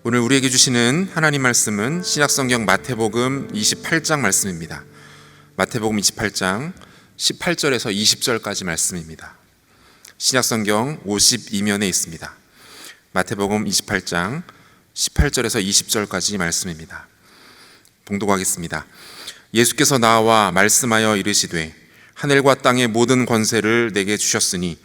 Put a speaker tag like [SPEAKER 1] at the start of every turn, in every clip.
[SPEAKER 1] 오늘 우리에게 주시는 하나님 말씀은 신약성경 마태복음 28장 말씀입니다. 마태복음 28장 18절에서 20절까지 말씀입니다. 신약성경 52면에 있습니다. 마태복음 28장 18절에서 20절까지 말씀입니다. 봉독하겠습니다. 예수께서 나와 말씀하여 이르시되 하늘과 땅의 모든 권세를 내게 주셨으니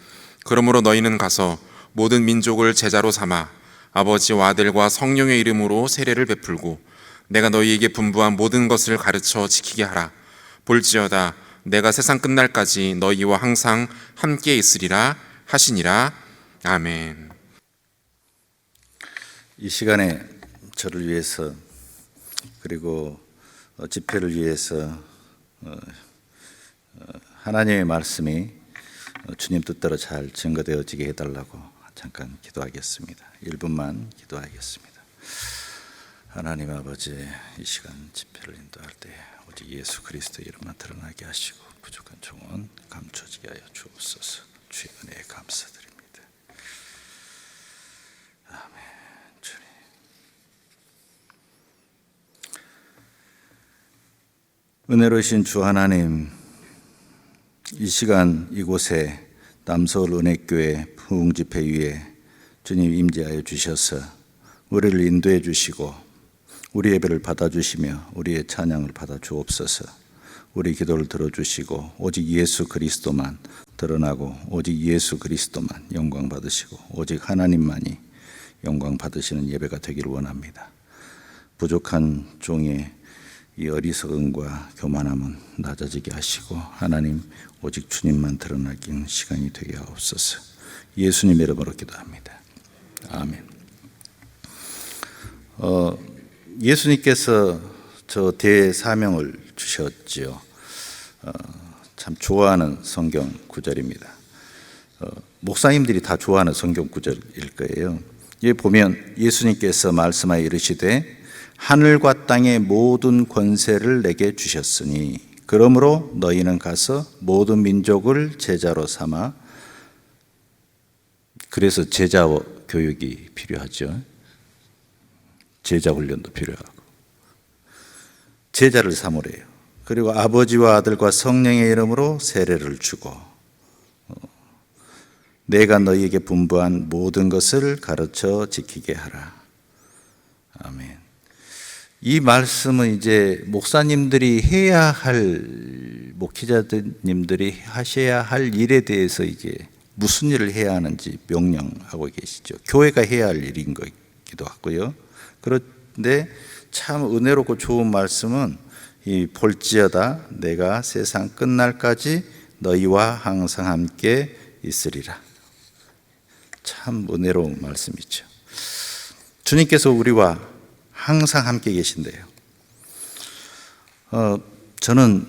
[SPEAKER 1] 그러므로 너희는 가서 모든 민족을 제자로 삼아 아버지와 아들과 성령의 이름으로 세례를 베풀고 내가 너희에게 분부한 모든 것을 가르쳐 지키게 하라. 볼지어다 내가 세상 끝날까지 너희와 항상 함께 있으리라 하시니라. 아멘.
[SPEAKER 2] 이 시간에 저를 위해서 그리고 집회를 위해서 하나님의 말씀이 주님 뜻대로 잘 증거되어지게 해달라고 잠깐 기도하겠습니다. 1분만 기도하겠습니다. 하나님 아버지, 이 시간 집회를 인도할 때 오직 예수 그리스도의 이름만 드러나게 하시고 부족한 종은 감춰지게 하여 주옵소서. 주의 은혜에 감사드립니다. 아멘. 주님. 은혜로우신 주 하나님, 이 시간 이곳에 남서울 은혜교회 부흥집회 위에 주님 임재하여 주셔서 우리를 인도해 주시고 우리 예배를 받아주시며 우리의 찬양을 받아 주옵소서. 우리 기도를 들어주시고 오직 예수 그리스도만 드러나고 오직 예수 그리스도만 영광 받으시고 오직 하나님만이 영광 받으시는 예배가 되기를 원합니다. 부족한 종의 이 어리석음과 교만함은 낮아지게 하시고 하나님 오직 주님만 드러나긴 시간이 되게 하옵소서. 예수님 이름으로 기도합니다. 아멘. 예수님께서 저 대사명을 주셨지요. 참 좋아하는 성경 구절입니다. 목사님들이 다 좋아하는 성경 구절일 거예요. 여기 보면 예수님께서 말씀하여 이르시되 하늘과 땅의 모든 권세를 내게 주셨으니 그러므로 너희는 가서 모든 민족을 제자로 삼아. 그래서 제자 교육이 필요하죠. 제자 훈련도 필요하고 제자를 삼으래요. 그리고 아버지와 아들과 성령의 이름으로 세례를 주고 내가 너희에게 분부한 모든 것을 가르쳐 지키게 하라. 아멘. 이 말씀은 이제 목사님들이 해야 할, 목회자님들이 하셔야 할 일에 대해서 이제 무슨 일을 해야 하는지 명령하고 계시죠. 교회가 해야 할 일인 것이기도 하고요. 그런데 참 은혜롭고 좋은 말씀은 이 볼지어다 내가 세상 끝날까지 너희와 항상 함께 있으리라. 참 은혜로운 말씀이죠. 주님께서 우리와 항상 함께 계신대요. 저는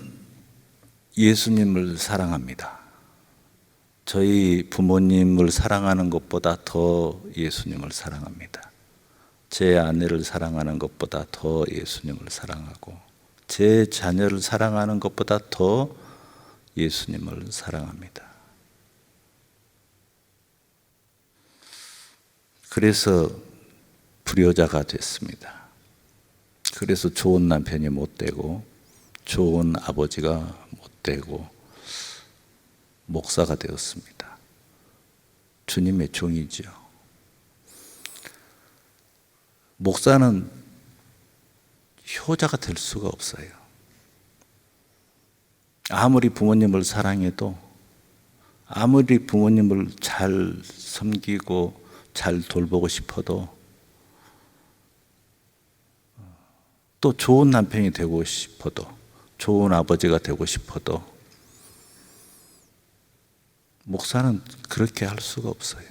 [SPEAKER 2] 예수님을 사랑합니다. 저희 부모님을 사랑하는 것보다 더 예수님을 사랑합니다. 제 아내를 사랑하는 것보다 더 예수님을 사랑하고 제 자녀를 사랑하는 것보다 더 예수님을 사랑합니다. 그래서 불효자가 됐습니다. 그래서 좋은 남편이 못 되고 좋은 아버지가 못 되고 목사가 되었습니다. 주님의 종이죠. 목사는 효자가 될 수가 없어요. 아무리 부모님을 사랑해도 아무리 부모님을 잘 섬기고 잘 돌보고 싶어도 또 좋은 남편이 되고 싶어도 좋은 아버지가 되고 싶어도 목사는 그렇게 할 수가 없어요.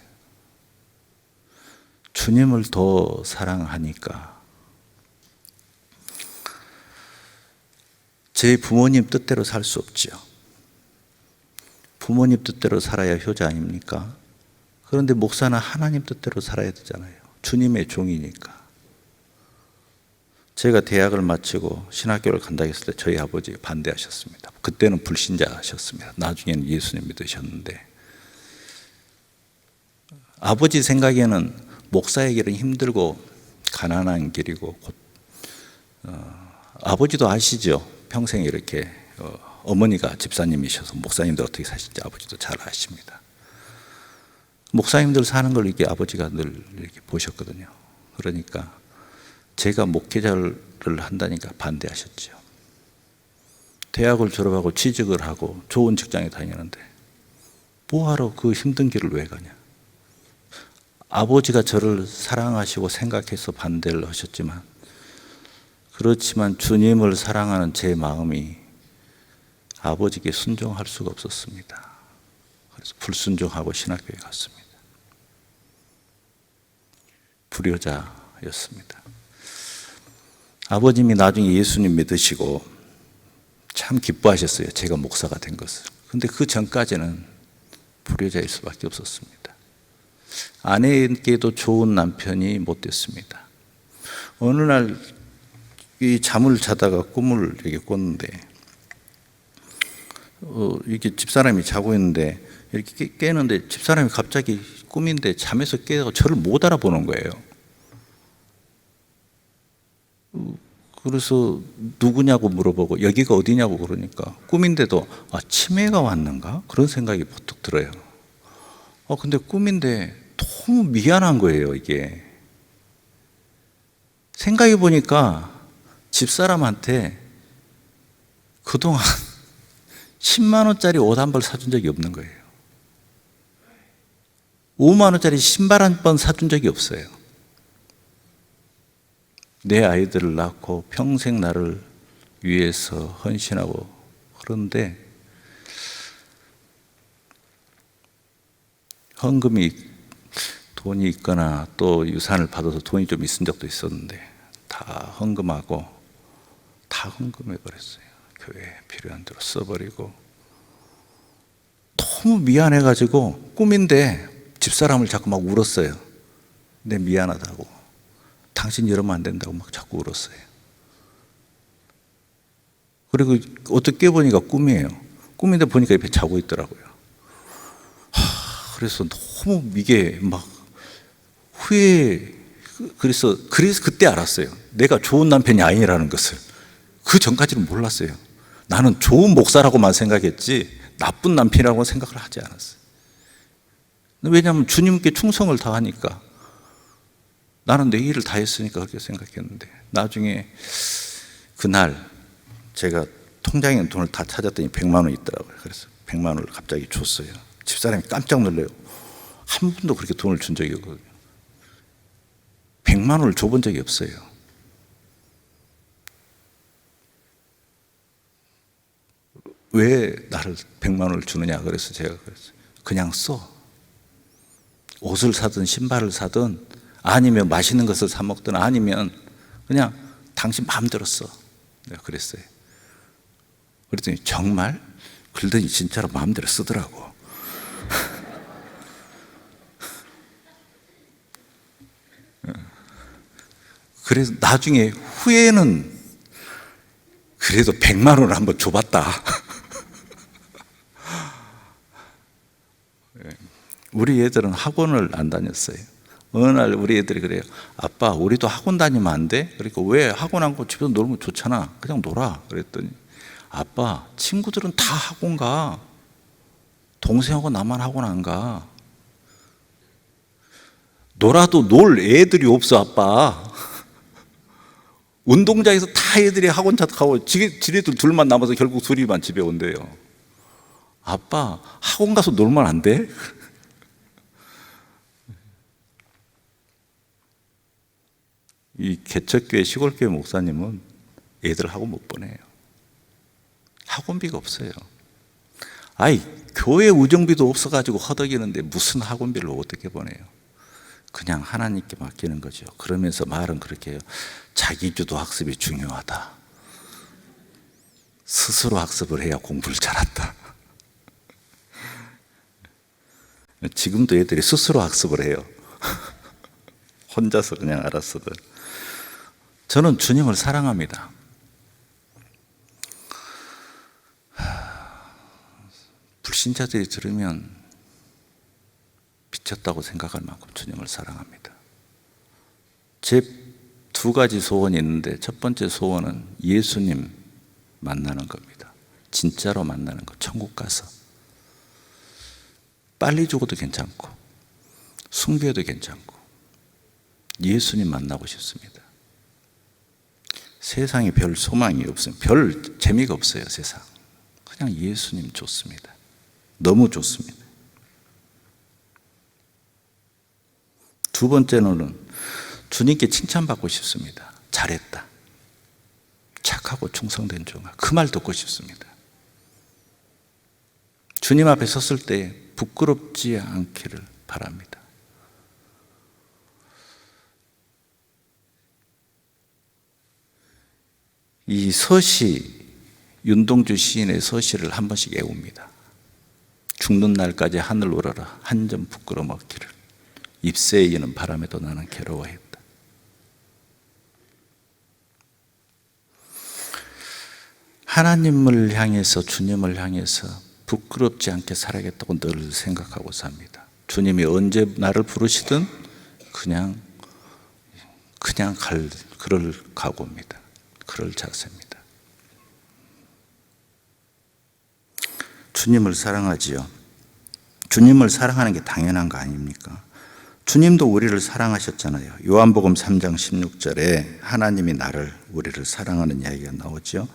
[SPEAKER 2] 주님을 더 사랑하니까. 제 부모님 뜻대로 살 수 없지요. 부모님 뜻대로 살아야 효자 아닙니까? 그런데 목사는 하나님 뜻대로 살아야 되잖아요. 주님의 종이니까. 제가 대학을 마치고 신학교를 간다고 했을 때 저희 아버지가 반대하셨습니다. 그때는 불신자셨습니다. 나중에는 예수님 믿으셨는데 아버지 생각에는 목사에게는 힘들고 가난한 길이고 아버지도 아시죠? 평생 이렇게 어머니가 집사님이셔서 목사님들 어떻게 사실지 아버지도 잘 아십니다. 목사님들 사는 걸 이렇게 아버지가 늘 이렇게 보셨거든요. 그러니까 제가 목회자를 한다니까 반대하셨죠. 대학을 졸업하고 취직을 하고 좋은 직장에 다니는데 뭐하러 그 힘든 길을 왜 가냐. 아버지가 저를 사랑하시고 생각해서 반대를 하셨지만, 그렇지만 주님을 사랑하는 제 마음이 아버지께 순종할 수가 없었습니다. 그래서 불순종하고 신학교에 갔습니다. 불효자였습니다. 아버님이 나중에 예수님 믿으시고 참 기뻐하셨어요. 제가 목사가 된 것을. 근데 그 전까지는 불효자일 수밖에 없었습니다. 아내에게도 좋은 남편이 못 됐습니다. 어느 날 이 잠을 자다가 꿈을 이렇게 꿨는데 이렇게 집사람이 자고 있는데 이렇게 깨는데 집사람이 갑자기 꿈인데 잠에서 깨서 저를 못 알아보는 거예요. 그래서 누구냐고 물어보고 여기가 어디냐고 그러니까 꿈인데도 치매가 왔는가? 그런 생각이 버뜩 들어요. 근데 꿈인데 너무 미안한 거예요, 이게. 생각해 보니까 집사람한테 그동안 10만 원짜리 옷 한 벌 사준 적이 없는 거예요. 5만 원짜리 신발 한 번 사준 적이 없어요. 내 아이들을 낳고 평생 나를 위해서 헌신하고, 그런데 헌금이 돈이 있거나 또 유산을 받아서 돈이 좀 있은 적도 있었는데 다 헌금하고 다 헌금해 버렸어요. 교회에 필요한 대로 써버리고. 너무 미안해가지고 꿈인데 집사람을 자꾸 막 울었어요. 내 미안하다고, 당신 이러면 안 된다고 막 자꾸 울었어요. 그리고 어떻게 깨보니까 꿈이에요. 꿈인데 보니까 옆에 자고 있더라고요. 그래서 너무 이게 막 그래서 그때 알았어요. 내가 좋은 남편이 아니라는 것을. 그 전까지는 몰랐어요. 나는 좋은 목사라고만 생각했지 나쁜 남편이라고 생각을 하지 않았어요. 왜냐하면 주님께 충성을 다하니까, 나는 내 일을 다 했으니까 그렇게 생각했는데, 나중에 그날 제가 통장에 있는 돈을 다 찾았더니 100만 원이 있더라고요. 그래서 100만 원을 갑자기 줬어요. 집사람이 깜짝 놀래요. 한 번도 그렇게 돈을 준 적이 없거든요. 100만 원을 줘본 적이 없어요. 왜 나를 100만 원을 주느냐 그래서 제가 그랬어요. 그냥 써. 옷을 사든 신발을 사든 아니면 맛있는 것을 사 먹든 아니면 그냥 당신 마음대로 써. 내가 그랬어요. 그랬더니 정말? 그러더니 진짜로 마음대로 쓰더라고. 그래서 나중에 후에는 그래도 100만 원을 한번 줘봤다. 우리 애들은 학원을 안 다녔어요. 어느 날 우리 애들이 그래요. 아빠, 우리도 학원 다니면 안 돼? 그러니까 왜? 학원 안 가고 집에서 놀면 좋잖아. 그냥 놀아. 그랬더니 아빠, 친구들은 다 학원 가. 동생하고 나만 학원 안 가. 놀아도 놀 애들이 없어, 아빠. 운동장에서 다 애들이 학원 자퇴하고 지네들 둘만 남아서 결국 둘이만 집에 온대요. 아빠, 학원 가서 놀면 안 돼? 이 개척교회 시골교회 목사님은 애들 학원 못 보내요. 학원비가 없어요. 교회 우정비도 없어가지고 허덕이는데 무슨 학원비를 어떻게 보내요? 그냥 하나님께 맡기는 거죠. 그러면서 말은 그렇게 해요. 자기주도 학습이 중요하다. 스스로 학습을 해야 공부를 잘한다. 지금도 애들이 스스로 학습을 해요. 혼자서 그냥 알았어도. 저는 주님을 사랑합니다. 불신자들이 들으면 미쳤다고 생각할 만큼 주님을 사랑합니다. 제 두 가지 소원이 있는데 첫 번째 소원은 예수님 만나는 겁니다. 진짜로 만나는 거. 천국 가서 빨리 죽어도 괜찮고 숭배해도 괜찮고 예수님 만나고 싶습니다. 세상에 별 소망이 없어요. 별 재미가 없어요. 세상 그냥 예수님 좋습니다. 너무 좋습니다. 두 번째는 주님께 칭찬받고 싶습니다. 잘했다. 착하고 충성된 종아. 그 말 듣고 싶습니다. 주님 앞에 섰을 때 부끄럽지 않기를 바랍니다. 이 서시, 윤동주 시인의 서시를 한 번씩 외웁니다. 죽는 날까지 하늘 우러라 한 점 부끄러움 없기를 잎새에 이는 바람에도 나는 괴로워했다. 하나님을 향해서 주님을 향해서 부끄럽지 않게 살아야겠다고 늘 생각하고 삽니다. 주님이 언제 나를 부르시든 그냥 그럴 각오입니다. 그럴 자세입니다. 주님을 사랑하지요. 주님을 사랑하는 게 당연한 거 아닙니까? 주님도 우리를 사랑하셨잖아요. 요한복음 3장 16절에 하나님이 우리를 사랑하는 이야기가 나오죠.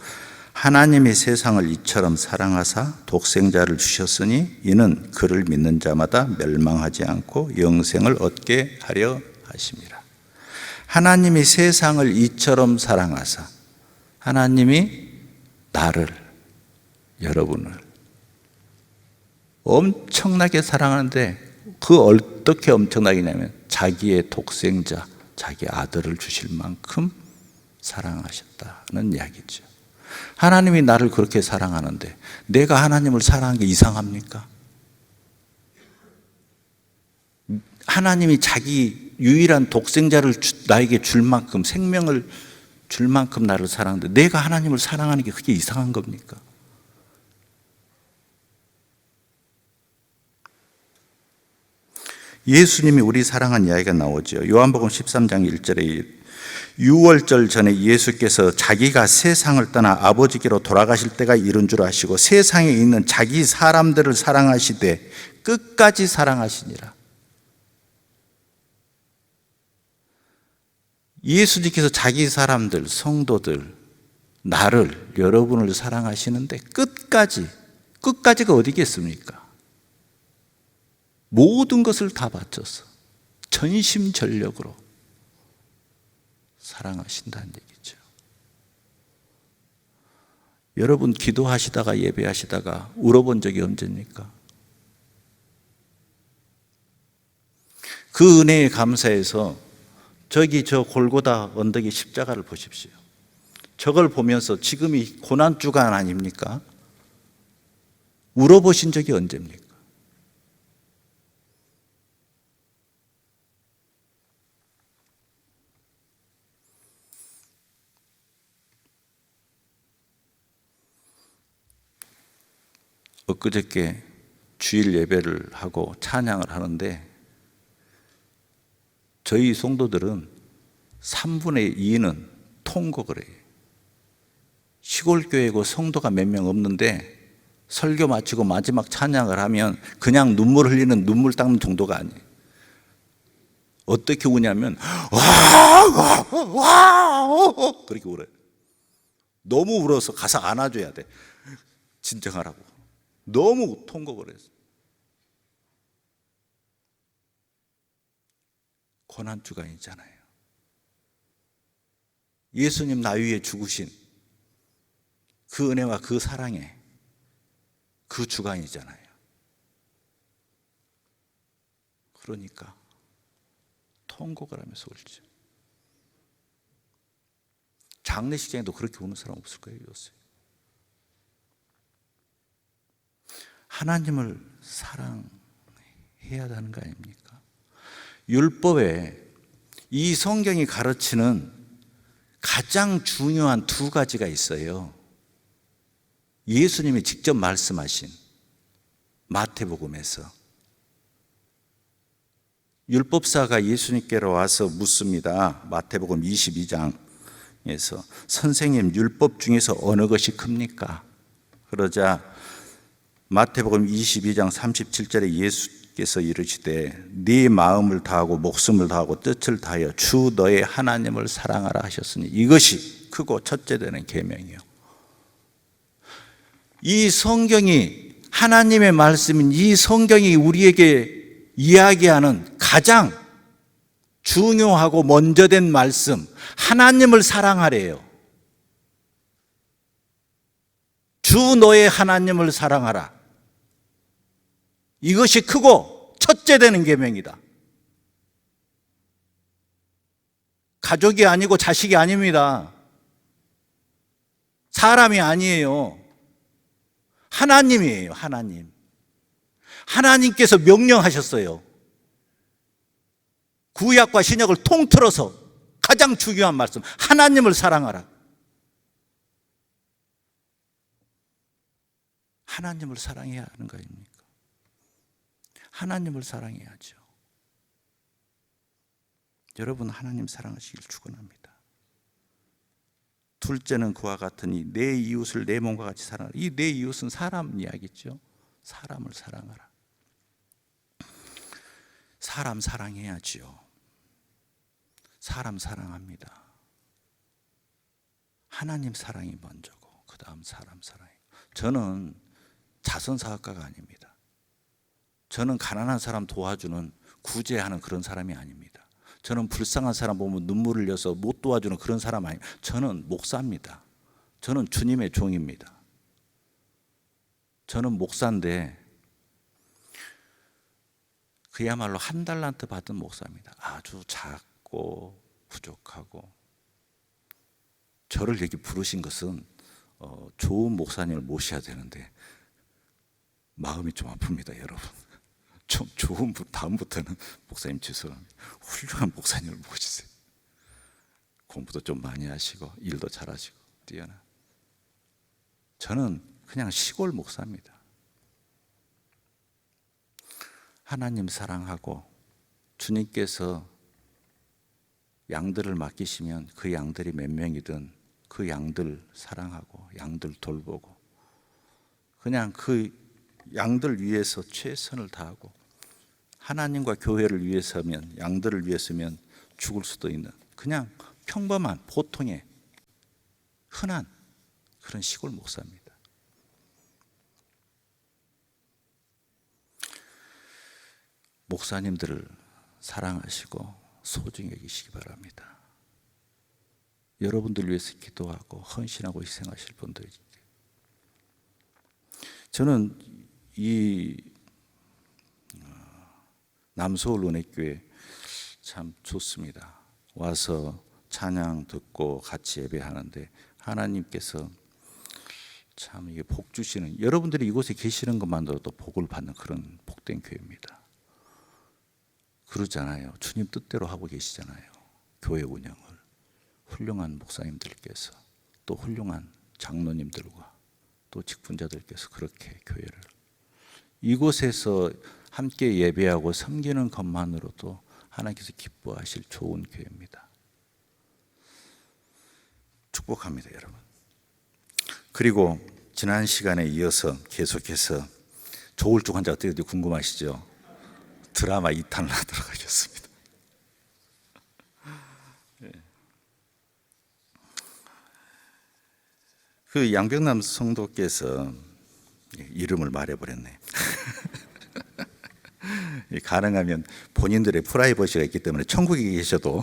[SPEAKER 2] 하나님이 세상을 이처럼 사랑하사 독생자를 주셨으니 이는 그를 믿는 자마다 멸망하지 않고 영생을 얻게 하려 하심이라. 하나님이 세상을 이처럼 사랑하사 하나님이 여러분을 엄청나게 사랑하는데 그 어떻게 엄청나게냐면 자기의 독생자, 자기 아들을 주실 만큼 사랑하셨다는 이야기죠. 하나님이 나를 그렇게 사랑하는데 내가 하나님을 사랑하는 게 이상합니까? 하나님이 자기 유일한 독생자를 나에게 줄 만큼, 생명을 줄 만큼 나를 사랑하는데 내가 하나님을 사랑하는 게 그게 이상한 겁니까? 예수님이 우리 사랑한 이야기가 나오죠. 요한복음 13장 1절에 6월절 전에 예수께서 자기가 세상을 떠나 아버지께로 돌아가실 때가 이른 줄 아시고 세상에 있는 자기 사람들을 사랑하시되 끝까지 사랑하시니라. 예수님께서 자기 사람들, 성도들, 여러분을 사랑하시는데 끝까지가 어디겠습니까? 모든 것을 다 바쳐서 전심전력으로 사랑하신다는 얘기죠. 여러분 기도하시다가 예배하시다가 울어본 적이 언제입니까? 그 은혜에 감사해서 저 골고다 언덕의 십자가를 보십시오. 저걸 보면서 지금이 고난주간 아닙니까? 울어보신 적이 언제입니까? 엊그저께 주일 예배를 하고 찬양을 하는데 저희 성도들은 3분의 2는 통곡을 해요. 시골 교회고 성도가 몇 명 없는데 설교 마치고 마지막 찬양을 하면 그냥 눈물 흘리는, 눈물 닦는 정도가 아니에요. 어떻게 우냐면 와 그렇게 울어요. 너무 울어서 가서 안아줘야 돼. 진정하라고. 너무 통곡을 해서. 고난주간이잖아요. 예수님 나 위에 죽으신 그 은혜와 그 사랑에 그 주간이잖아요. 그러니까 통곡을 하면서 울죠. 장례식장에도 그렇게 우는 사람 없을 거예요. 요새. 하나님을 사랑해야 하는 거 아닙니까? 율법에 이 성경이 가르치는 가장 중요한 두 가지가 있어요. 예수님이 직접 말씀하신 마태복음에서 율법사가 예수님께로 와서 묻습니다. 마태복음 22장에서 선생님, 율법 중에서 어느 것이 큽니까? 그러자 마태복음 22장 37절에 예수께서 이르시되 네 마음을 다하고 목숨을 다하고 뜻을 다하여 주 너의 하나님을 사랑하라 하셨으니 이것이 크고 첫째 되는 계명이요. 이 성경이, 하나님의 말씀인 이 성경이 우리에게 이야기하는 가장 중요하고 먼저 된 말씀, 하나님을 사랑하래요. 주 너의 하나님을 사랑하라. 이것이 크고 첫째 되는 계명이다. 가족이 아니고 자식이 아닙니다. 사람이 아니에요. 하나님이에요. 하나님. 하나님께서 명령하셨어요. 구약과 신약을 통틀어서 가장 중요한 말씀, 하나님을 사랑하라. 하나님을 사랑해야 하는 거 아닙니까? 하나님을 사랑해야죠. 여러분, 하나님 사랑하시길 축원합니다. 둘째는 그와 같으니 내 이웃을 내 몸과 같이 사랑하라. 이 내 이웃은 사람 이야기죠. 사람을 사랑하라. 사람 사랑해야지요. 사람 사랑합니다. 하나님 사랑이 먼저고 그 다음 사람 사랑이고. 저는 자선사업가가 아닙니다. 저는 가난한 사람 도와주는, 구제하는 그런 사람이 아닙니다. 저는 불쌍한 사람 보면 눈물을 흘려서 못 도와주는 그런 사람 아닙니다. 저는 목사입니다. 저는 주님의 종입니다. 저는 목사인데 그야말로 한 달란트 받은 목사입니다. 아주 작고 부족하고. 저를 여기 부르신 것은 좋은 목사님을 모셔야 되는데 마음이 좀 아픕니다, 여러분. 좀 좋은 분, 다음부터는 목사님 죄송합니다. 훌륭한 목사님을 모시세요. 공부도 좀 많이 하시고 일도 잘하시고 뛰어난. 저는 그냥 시골 목사입니다. 하나님 사랑하고 주님께서 양들을 맡기시면 그 양들이 몇 명이든 그 양들 사랑하고 양들 돌보고 그냥 그 양들 위해서 최선을 다하고 하나님과 교회를 위해서면, 양들을 위해서면 죽을 수도 있는 그냥 평범한 보통의 흔한 그런 시골 목사입니다. 목사님들을 사랑하시고 소중히 여기시기 바랍니다. 여러분들 위해서 기도하고 헌신하고 희생하실 분들이지. 저는 이 남서울 은혜교회 참 좋습니다. 와서 찬양 듣고 같이 예배하는데 하나님께서 참 이게 복 주시는, 여러분들이 이곳에 계시는 것만으로도 복을 받는 그런 복된 교회입니다. 그러잖아요. 주님 뜻대로 하고 계시잖아요. 교회 운영을. 훌륭한 목사님들께서 또 훌륭한 장로님들과 또 직분자들께서 그렇게 교회를 이곳에서 함께 예배하고 섬기는 것만으로도 하나님께서 기뻐하실 좋은 교회입니다. 축복합니다, 여러분. 그리고 지난 시간에 이어서 계속해서 조울증 환자 어떻게 될지 궁금하시죠? 드라마 2탄을 하도록 하겠습니다. 그 양병남 성도께서 이름을 말해버렸네. 가능하면 본인들의 프라이버시가 있기 때문에 천국에 계셔도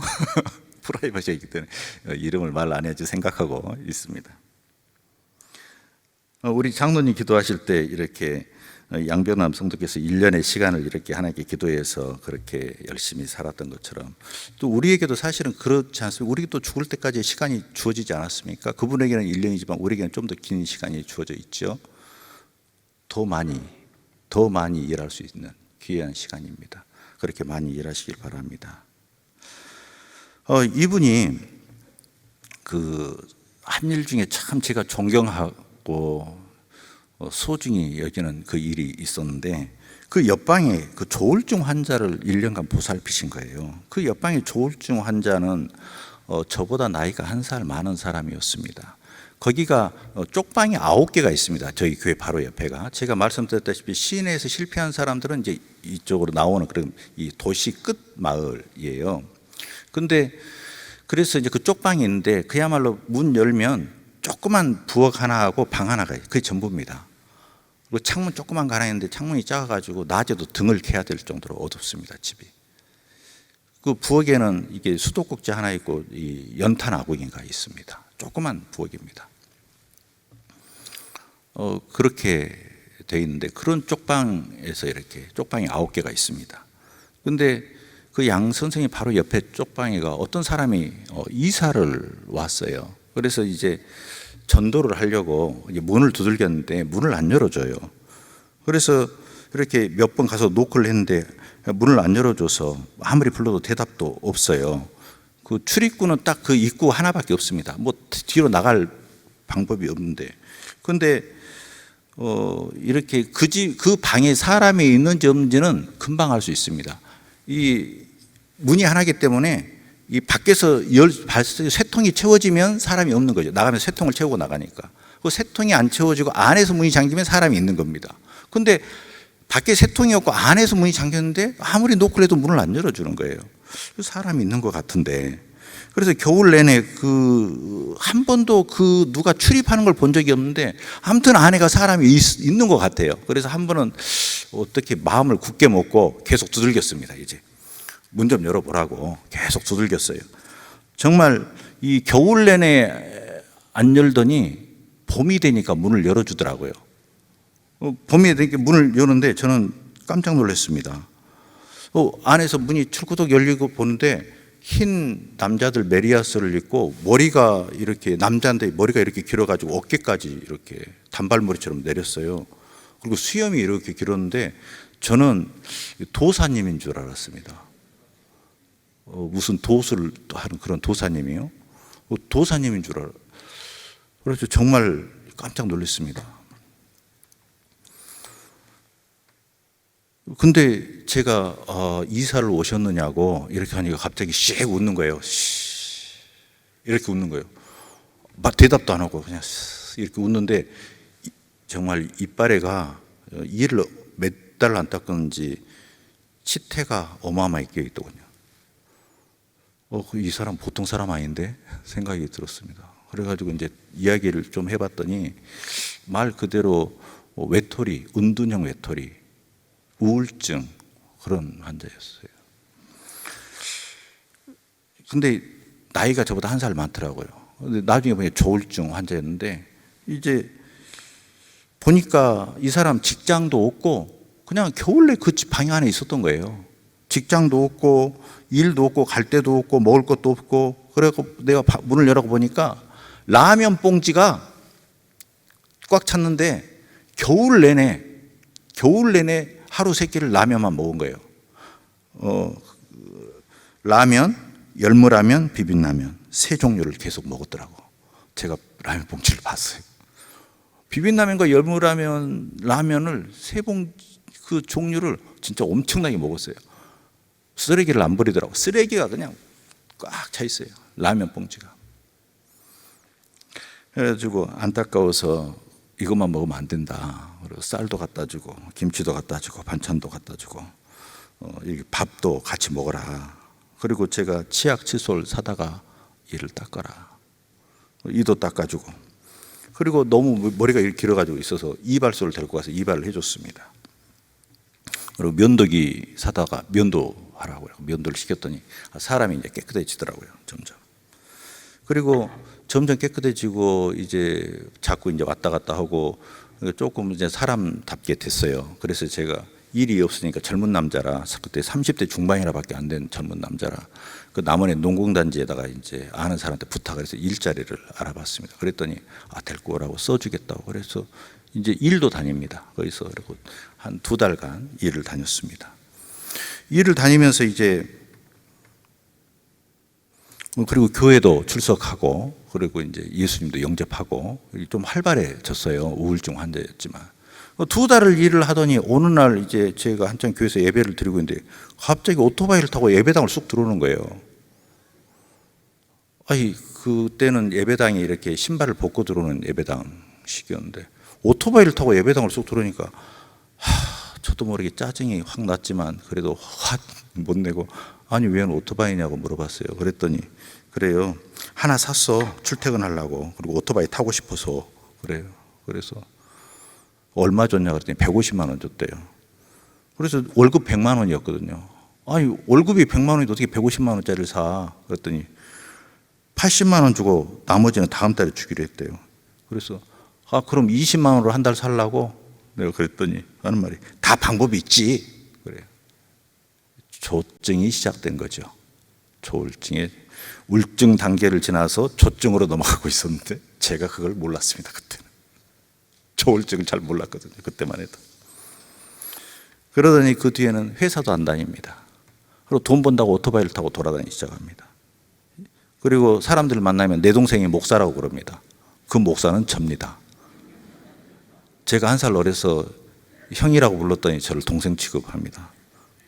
[SPEAKER 2] 프라이버시가 있기 때문에 이름을 말 안 해야지 생각하고 있습니다. 우리 장로님 기도하실 때 이렇게 양병남 성도께서 1년의 시간을 이렇게 하나님께 기도해서 그렇게 열심히 살았던 것처럼 또 우리에게도 사실은 그렇지 않습니까? 우리도 또 죽을 때까지 시간이 주어지지 않았습니까? 그분에게는 1년이지만 우리에게는 좀 더 긴 시간이 주어져 있죠. 더 많이 일할 수 있는 귀한 시간입니다. 그렇게 많이 일하시길 바랍니다. 이분이 그 한 일 중에 참 제가 존경하고 소중히 여기는 그 일이 있었는데 그 옆방에 그 조울증 환자를 1년간 보살피신 거예요. 그 옆방의 조울증 환자는 저보다 나이가 1살 많은 사람이었습니다. 거기가 쪽방이 9개가 있습니다. 저희 교회 바로 옆에가. 제가 말씀드렸다시피 시내에서 실패한 사람들은 이제 이쪽으로 나오는 그런 이 도시 끝 마을이에요. 근데 그래서 이제 그 쪽방이 있는데 그야말로 문 열면 조그만 부엌 하나 하고 방 하나가 있어요. 그게 전부입니다. 그리고 창문 조그만 거 하나 있는데 창문이 작아가지고 낮에도 등을 켜야 될 정도로 어둡습니다, 집이. 그 부엌에는 이게 수도꼭지 하나 있고 이 연탄 아궁이가 있습니다. 조그만 부엌입니다. 그렇게 돼 있는데 그런 쪽방에서 이렇게 쪽방이 9개가 있습니다. 근데 그 양 선생이 바로 옆에 쪽방에가 어떤 사람이 이사를 왔어요. 그래서 이제 전도를 하려고 이제 문을 두들겼는데 문을 안 열어줘요. 그래서 이렇게 몇 번 가서 노크를 했는데 문을 안 열어줘서 아무리 불러도 대답도 없어요. 그 출입구는 딱 그 입구 하나밖에 없습니다. 뭐 뒤로 나갈 방법이 없는데. 근데 이렇게 그 방에 사람이 있는지 없는지는 금방 알 수 있습니다. 이 문이 하나이기 때문에 이 밖에서 쇠통이 채워지면 사람이 없는 거죠. 나가면 쇠통을 채우고 나가니까. 그 쇠통이 안 채워지고 안에서 문이 잠기면 사람이 있는 겁니다. 근데 밖에 쇠통이 없고 안에서 문이 잠겼는데 아무리 노크를 해도 문을 안 열어주는 거예요. 사람이 있는 것 같은데. 그래서 겨울 내내 한 번도 누가 출입하는 걸 본 적이 없는데 아무튼 안에가 사람이 있는 것 같아요. 그래서 한 번은 어떻게 마음을 굳게 먹고 계속 두들겼습니다. 이제 문 좀 열어보라고 계속 두들겼어요. 정말 이 겨울 내내 안 열더니 봄이 되니까 문을 열어주더라고요. 봄이 되니까 문을 여는데 저는 깜짝 놀랐습니다. 안에서 문이 철구덕 열리고 보는데 흰 남자들 메리아스를 입고 머리가 이렇게 남자인데 머리가 이렇게 길어가지고 어깨까지 이렇게 단발머리처럼 내렸어요. 그리고 수염이 이렇게 길었는데 저는 도사님인 줄 알았습니다. 무슨 도수를 하는 그런 도사님이요? 도사님인 줄 알았어요. 그래서 정말 깜짝 놀랐습니다. 근데 제가 이사를 오셨느냐고 이렇게 하니까 갑자기 씩 웃는 거예요. 이렇게 웃는 거예요. 대답도 안 하고 그냥 이렇게 웃는데 정말 이빨에가 이를 몇 달 안 닦았는지 치태가 어마어마하게 끼어 있더군요. 이 사람 보통 사람 아닌데 생각이 들었습니다. 그래가지고 이제 이야기를 좀 해봤더니 말 그대로 외톨이, 은둔형 외톨이, 우울증 그런 환자였어요. 근데 나이가 저보다 1살 많더라고요. 근데 나중에 보니 조울증 환자였는데 이제 보니까 이 사람 직장도 없고 그냥 겨울에 그 방 안에 있었던 거예요. 직장도 없고 일도 없고 갈 데도 없고 먹을 것도 없고 그래서 내가 문을 열어 보니까 라면 봉지가 꽉 찼는데 겨울 내내 하루 3끼를 라면만 먹은 거예요. 라면, 열무라면, 비빔라면 3종류를 계속 먹었더라고. 제가 라면 봉지를 봤어요. 비빔라면과 열무라면, 라면을 그 종류를 진짜 엄청나게 먹었어요. 쓰레기를 안 버리더라고. 쓰레기가 그냥 꽉 차 있어요. 라면 봉지가. 그래가지고 안타까워서 이것만 먹으면 안 된다. 그리고 쌀도 갖다 주고 김치도 갖다 주고 반찬도 갖다 주고 밥도 같이 먹어라. 그리고 제가 치약 칫솔 사다가 이를 닦아라. 이도 닦아주고 그리고 너무 머리가 이렇게 길어가지고 있어서 이발소를 데리고 가서 이발을 해줬습니다. 그리고 면도기 사다가 면도하라고 면도를 시켰더니 사람이 이제 깨끗해지더라고요. 점점. 그리고 점점 깨끗해지고 이제 자꾸 이제 왔다 갔다 하고 조금 이제 사람답게 됐어요. 그래서 제가 일이 없으니까 젊은 남자라 그때 30대 중반이라밖에 안 된 젊은 남자라 그 남원의 농공단지에다가 이제 아는 사람한테 부탁을 해서 일자리를 알아봤습니다. 그랬더니 데리고 오라고 써주겠다고 그래서 이제 일도 다닙니다. 거기서 그리고 한 2달간 일을 다녔습니다. 일을 다니면서 이제 그리고 교회도 출석하고 그리고 이제 예수님도 영접하고 좀 활발해졌어요. 우울증 환자였지만 두 달을 일을 하더니 어느 날 이제 제가 한참 교회에서 예배를 드리고 있는데 갑자기 오토바이를 타고 예배당을 쑥 들어오는 거예요. 아니, 그때는 예배당에 이렇게 신발을 벗고 들어오는 예배당식이었는데 오토바이를 타고 예배당을 쑥 들어오니까 저도 모르게 짜증이 확 났지만 그래도 확 못 내고, 아니 왜 오토바이냐고 물어봤어요. 그랬더니 그래요, 하나 샀어, 출퇴근하려고. 그리고 오토바이 타고 싶어서 그래요. 그래서 얼마 줬냐 그랬더니 150만 원 줬대요. 그래서 월급 100만 원이었거든요. 아니 월급이 100만 원인데 어떻게 150만 원짜리를 사? 그랬더니 80만 원 주고 나머지는 다음 달에 주기로 했대요. 그래서 그럼 20만 원으로 한 달 살라고? 내가 그랬더니 하는 말이, 다 방법이 있지. 그래요. 조증이 시작된 거죠. 조울증에, 울증 단계를 지나서 조증으로 넘어가고 있었는데 제가 그걸 몰랐습니다. 그때는 조울증을 잘 몰랐거든요. 그때만 해도. 그러더니 그 뒤에는 회사도 안 다닙니다. 그리고 돈 번다고 오토바이를 타고 돌아다니기 시작합니다. 그리고 사람들을 만나면 내 동생이 목사라고 그럽니다. 그 목사는 접니다. 제가 한 살 어려서 형이라고 불렀더니 저를 동생 취급합니다.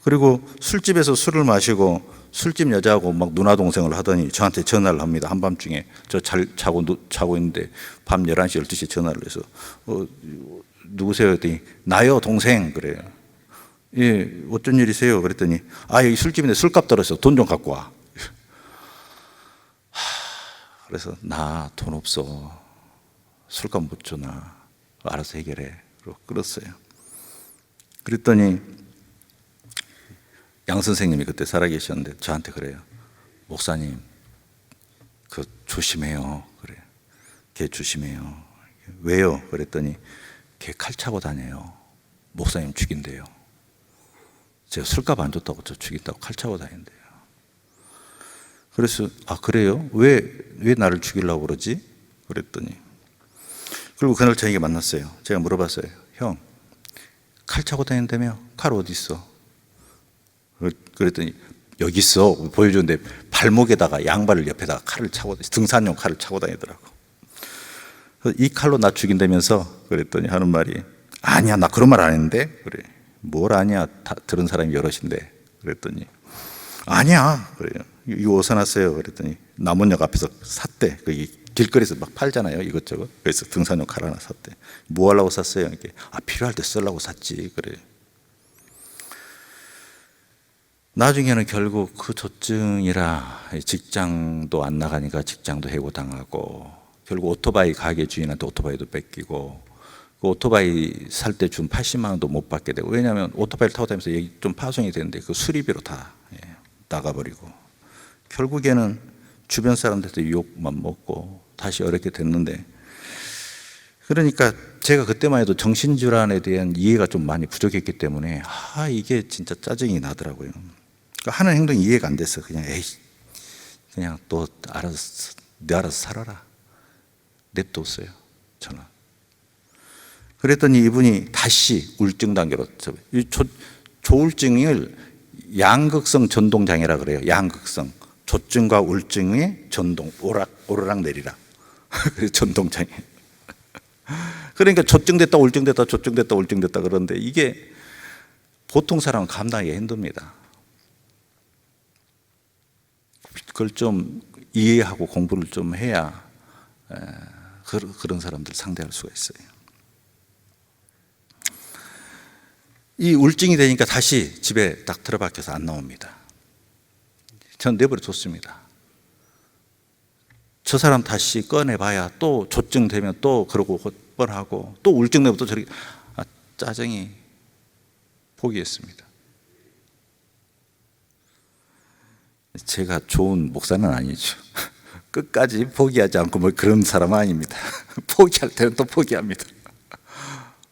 [SPEAKER 2] 그리고 술집에서 술을 마시고 술집 여자하고 막 누나 동생을 하더니 저한테 전화를 합니다. 한밤중에 저 잘 자고 있는데 밤 11시 12시에 전화를 해서 누구세요? 그랬더니 나요 동생. 그래요. 예, 어쩐 일이세요? 그랬더니 여기 술집인데 술값 떨어져 돈 좀 갖고 와. 그래서 나 돈 없어, 술값 못 줘, 나 알아서 해결해. 그러고 끌었어요. 그랬더니 양 선생님이 그때 살아계셨는데 저한테 그래요. 목사님, 그 조심해요. 그래요. 걔 조심해요. 왜요? 그랬더니 걔 칼 차고 다녀요. 목사님 죽인대요. 제가 술값 안 줬다고 저 죽인다고 칼 차고 다닌대요. 그래서 그래요? 왜 나를 죽이려고 그러지? 그랬더니, 그리고 그날 저에게 만났어요. 제가 물어봤어요. 형, 칼 차고 다닌다며? 칼 어디 있어? 그랬더니 여기 있어 보여주는데 발목에다가 양발을 옆에다가 칼을 차고, 등산용 칼을 차고 다니더라고. 이 칼로 나 죽인다면서? 그랬더니 하는 말이, 아니야 나 그런 말 안 했는데. 그래. 뭘 아니야, 다 들은 사람이 여럿인데. 그랬더니 아니야. 그래요. 이거 어디서 났어요? 그랬더니 남원역 앞에서 샀대. 거기 길거리에서 막 팔잖아요, 이것저것. 그래서 등산용 칼 하나 샀대. 뭐 하려고 샀어요? 이렇게 필요할 때 쓰려고 샀지. 그래. 나중에는 결국 그 조증이라 직장도 안 나가니까 직장도 해고당하고, 결국 오토바이 가게 주인한테 오토바이도 뺏기고, 그 오토바이 살 때 준 80만 원도 못 받게 되고, 왜냐하면 오토바이를 타고 다니면서 여기 좀 파송이 되는데 그 수리비로 다 나가버리고, 결국에는 주변 사람들한테 유혹만 먹고 다시 어렵게 됐는데, 그러니까 제가 그때만 해도 정신질환에 대한 이해가 좀 많이 부족했기 때문에 이게 진짜 짜증이 나더라고요. 그러니까 하는 행동이 이해가 안 돼서 그냥 그냥 또 알아서 네 알아서 살아라 냅뒀어요, 저는. 그랬더니 이분이 다시 우울증 단계로, 조울증을 양극성 전동장애라 그래요. 양극성, 조증과 우울증의 전동, 오르락 내리락. 전동장애. 그러니까 조증됐다 우울증됐다 조증됐다 우울증됐다 그러는데 이게 보통 사람은 감당하기 힘듭니다. 그걸 좀 이해하고 공부를 좀 해야 그런 사람들 상대할 수가 있어요. 이 우울증이 되니까 다시 집에 딱 들어박혀서 안 나옵니다. 전 내버려 뒀습니다. 저 사람 다시 꺼내봐야 또 조증되면 또 그러고 뻔하고, 또 우울증 되면 또 저렇게 짜증이, 포기했습니다. 제가 좋은 목사는 아니죠. 끝까지 포기하지 않고 뭐 그런 사람은 아닙니다. 포기할 때는 또 포기합니다.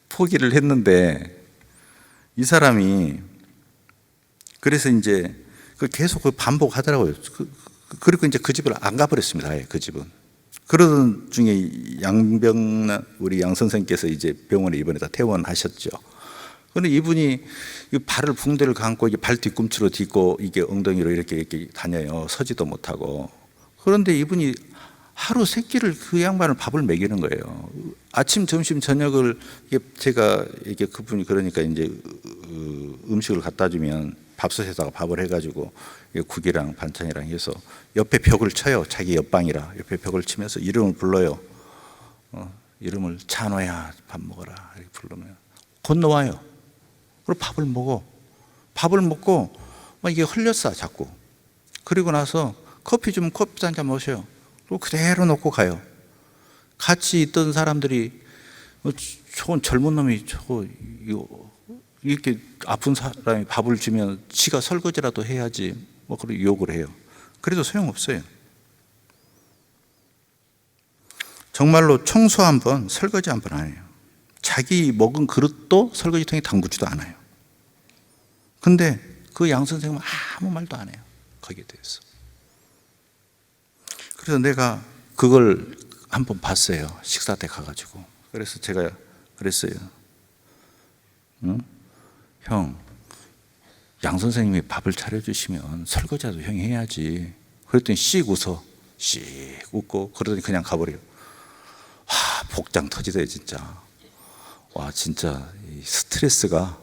[SPEAKER 2] 포기를 했는데 이 사람이 그래서 이제 계속 반복하더라고요. 그리고 이제 그 집을 안 가버렸습니다. 아예 그 집은. 그러던 중에 우리 양 선생님께서 이제 병원에 입원해서 퇴원하셨죠. 그런데 이분이 발을 붕대를 감고 이게 발 뒤꿈치로 딛고 이게 엉덩이로 이렇게 다녀요. 서지도 못하고. 그런데 이분이 하루 3끼를 그 양반을 밥을 먹이는 거예요. 아침, 점심, 저녁을 이게 제가 이게 그분이 그러니까 이제 음식을 갖다 주면 밥솥에다가 밥을 해가지고 국이랑 반찬이랑 해서 옆에 벽을 쳐요. 자기 옆방이라 옆에 벽을 치면서 이름을 불러요. 이름을 찬호야 밥 먹어라 이렇게 부르면 건너와요. 그리고 밥을 먹어. 밥을 먹고 막 이게 흘렸어 자꾸. 그리고 나서 커피 주면 커피 한 잔 마셔요. 그리고 그대로 놓고 가요. 같이 있던 사람들이 저건 젊은 놈이 저거 이렇게 아픈 사람이 밥을 주면 지가 설거지라도 해야지 뭐 그런 욕을 해요. 그래도 소용없어요. 정말로 청소 한 번, 설거지 한 번 안 해요. 자기 먹은 그릇도 설거지통에 담그지도 않아요. 근데 그 양 선생님은 아무 말도 안 해요. 거기에 대해서. 그래서 내가 그걸 한번 봤어요. 식사 때 가가지고. 그래서 제가 그랬어요. 응? 형, 양 선생님이 밥을 차려주시면 설거지라도 형이 해야지. 그랬더니 씩 웃어. 씩 웃고 그러더니 그냥 가버려요. 와, 복장 터지네 진짜. 와, 진짜 이 스트레스가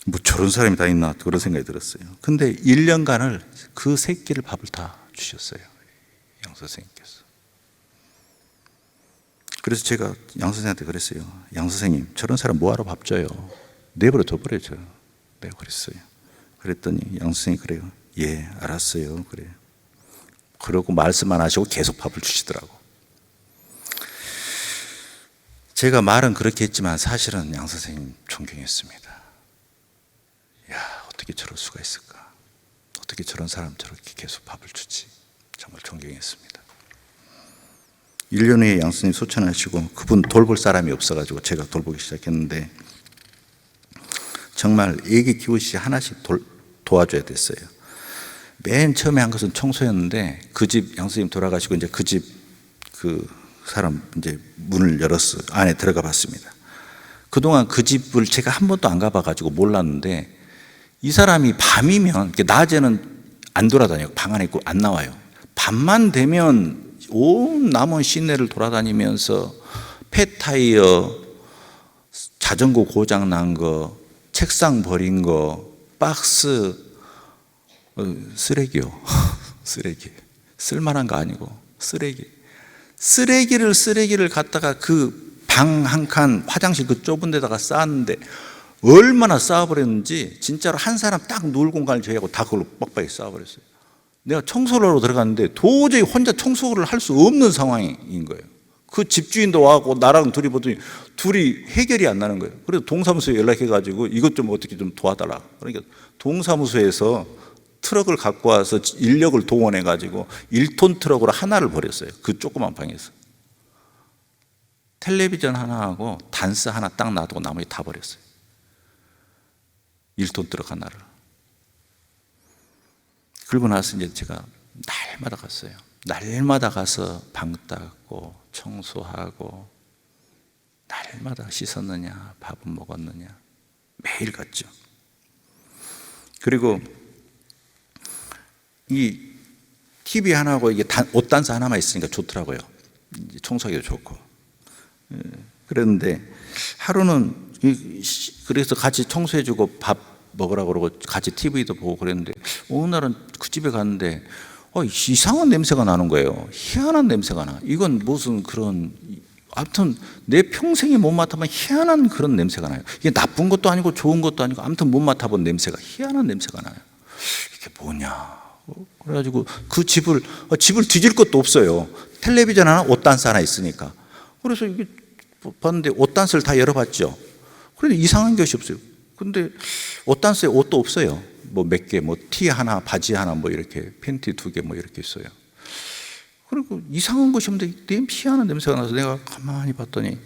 [SPEAKER 2] 뭐 저런 사람이 다 있나 그런 생각이 들었어요. 근데 1년간을 그 3끼를 밥을 다 주셨어요. 양 선생님께서. 그래서 제가 양 선생님한테 그랬어요. 양 선생님, 저런 사람 뭐하러 밥 줘요? 내버려 둬버려요. 내가 그랬어요. 그랬더니 양 선생님이 그래요. 예, 알았어요. 그래요. 그러고 말씀만 하시고 계속 밥을 주시더라고. 제가 말은 그렇게 했지만 사실은 양 선생님 존경했습니다. 야, 어떻게 저럴 수가 있을까? 어떻게 저런 사람 저렇게 계속 밥을 주지? 정말 존경했습니다. 1년 후에 양 선생님 소천하시고 그분 돌볼 사람이 없어가지고 제가 돌보기 시작했는데 정말 애기 키우시 하나씩 도와줘야 됐어요. 맨 처음에 한 것은 청소였는데 그 집 양 선생님 돌아가시고 이제 그 집 그 사람 이제 문을 열었어 안에 들어가 봤습니다. 그동안 그 집을 제가 한 번도 안 가봐가지고 몰랐는데 이 사람이 밤이면 낮에는 안 돌아다녀요. 방 안에 있고 안 나와요. 밤만 되면 온 남원 시내를 돌아다니면서 폐타이어, 자전거 고장 난 거, 책상 버린 거, 박스, 쓰레기요. 쓰레기. 쓸만한 거 아니고 쓰레기. 쓰레기를 갖다가 그 방 한 칸 화장실 그 좁은 데다가 쌓았는데 얼마나 쌓아버렸는지 진짜로 한 사람 딱 누울 공간을 제외하고 다 그걸로 빡빡이 쌓아버렸어요. 내가 청소를 하러 들어갔는데 도저히 혼자 청소를 할 수 없는 상황인 거예요. 그 집주인도 와고 나랑 둘이 보더니 둘이 해결이 안 나는 거예요. 그래서 동사무소에 연락해가지고 이것 좀 어떻게 좀 도와달라. 그러니까 동사무소에서 트럭을 갖고 와서 인력을 동원해가지고 1톤 트럭으로 하나를 버렸어요. 그 조그만 방에서. 텔레비전 하나하고 단스 하나 딱 놔두고 나머지 다 버렸어요. 1톤 트럭 하나를. 그러고 나서 이제 제가 날마다 갔어요. 날마다 가서 방 닦고 청소하고 날마다 씻었느냐 밥은 먹었느냐 매일 갔죠. 그리고 이 TV 하나하고 이게 옷단스 하나만 있으니까 좋더라고요. 청소하기도 좋고. 그랬는데 하루는 그래서 같이 청소해주고 밥 먹으라고 그러고 같이 TV도 보고 그랬는데 어느 날은 그 집에 갔는데 이상한 냄새가 나는 거예요. 희한한 냄새가 나. 이건 무슨 그런 아무튼 내 평생에 못 맡아본 희한한 그런 냄새가 나요. 이게 나쁜 것도 아니고 좋은 것도 아니고 아무튼 못 맡아본 냄새가 희한한 냄새가 나요. 이게 뭐냐. 그래가지고 그 집을 뒤질 것도 없어요. 텔레비전 하나 옷단스 하나 있으니까. 그래서 이게 봤는데 옷단스를 다 열어봤죠. 그런데 이상한 것이 없어요. 근데 옷단스에 옷도 없어요. 뭐 몇 개, 뭐 티 하나, 바지 하나, 뭐 이렇게 팬티 2개 뭐 이렇게 있어요. 그리고 이상한 것이 없는데 희한한 냄새가 나서 내가 가만히 봤더니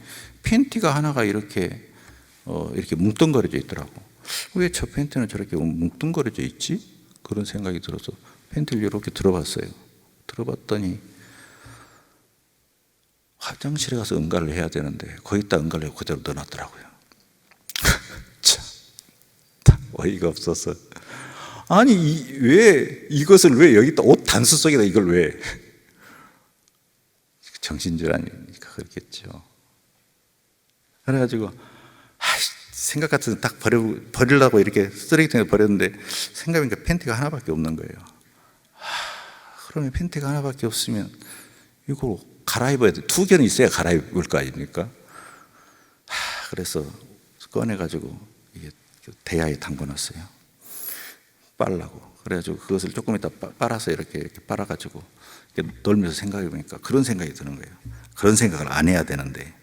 [SPEAKER 2] 팬티가 하나가 이렇게 뭉뚱거려져 있더라고. 왜 저 팬티는 저렇게 뭉뚱거려져 있지? 그런 생각이 들어서 팬티를 이렇게 들어봤어요. 들어봤더니 화장실에 가서 응가를 해야 되는데 거기다 응가를 하고 그대로 넣어놨더라고요. 참, 어이가 없어서. 아니 왜 이것을 왜 여기다 옷 단수 속에다 이걸 왜? 정신질환이니까 그렇겠죠. 그래가지고 생각 같은 딱 버리려고 이렇게 쓰레기통에 버렸는데 생각해보니까 팬티가 하나밖에 없는 거예요. 그러면 팬티가 하나밖에 없으면 이거 갈아입어야 돼. 2개는 있어야 갈아입을 거 아닙니까? 그래서 꺼내가지고 이게 대야에 담궈놨어요. 빨라고. 그래가지고 그것을 조금 이따 빨아서 이렇게 빨아가지고 이렇게 놀면서 생각해보니까 그런 생각이 드는 거예요. 그런 생각을 안 해야 되는데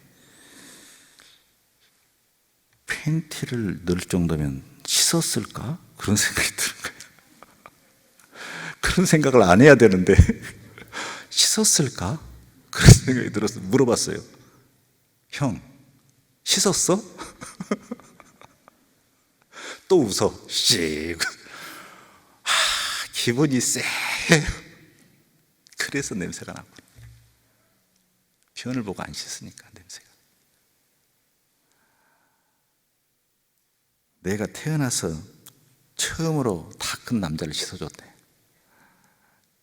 [SPEAKER 2] 팬티를 넣을 정도면 씻었을까? 그런 생각이 드는 거예요. 그런 생각을 안 해야 되는데 씻었을까? 그런 생각이 들어서 물어봤어요. 형, 씻었어? 또 웃어. 씩. 기분이 쎄. 그래서 냄새가 나고. 변을 보고 안 씻으니까 냄새가. 내가 태어나서 처음으로 다 큰 남자를 씻어줬대.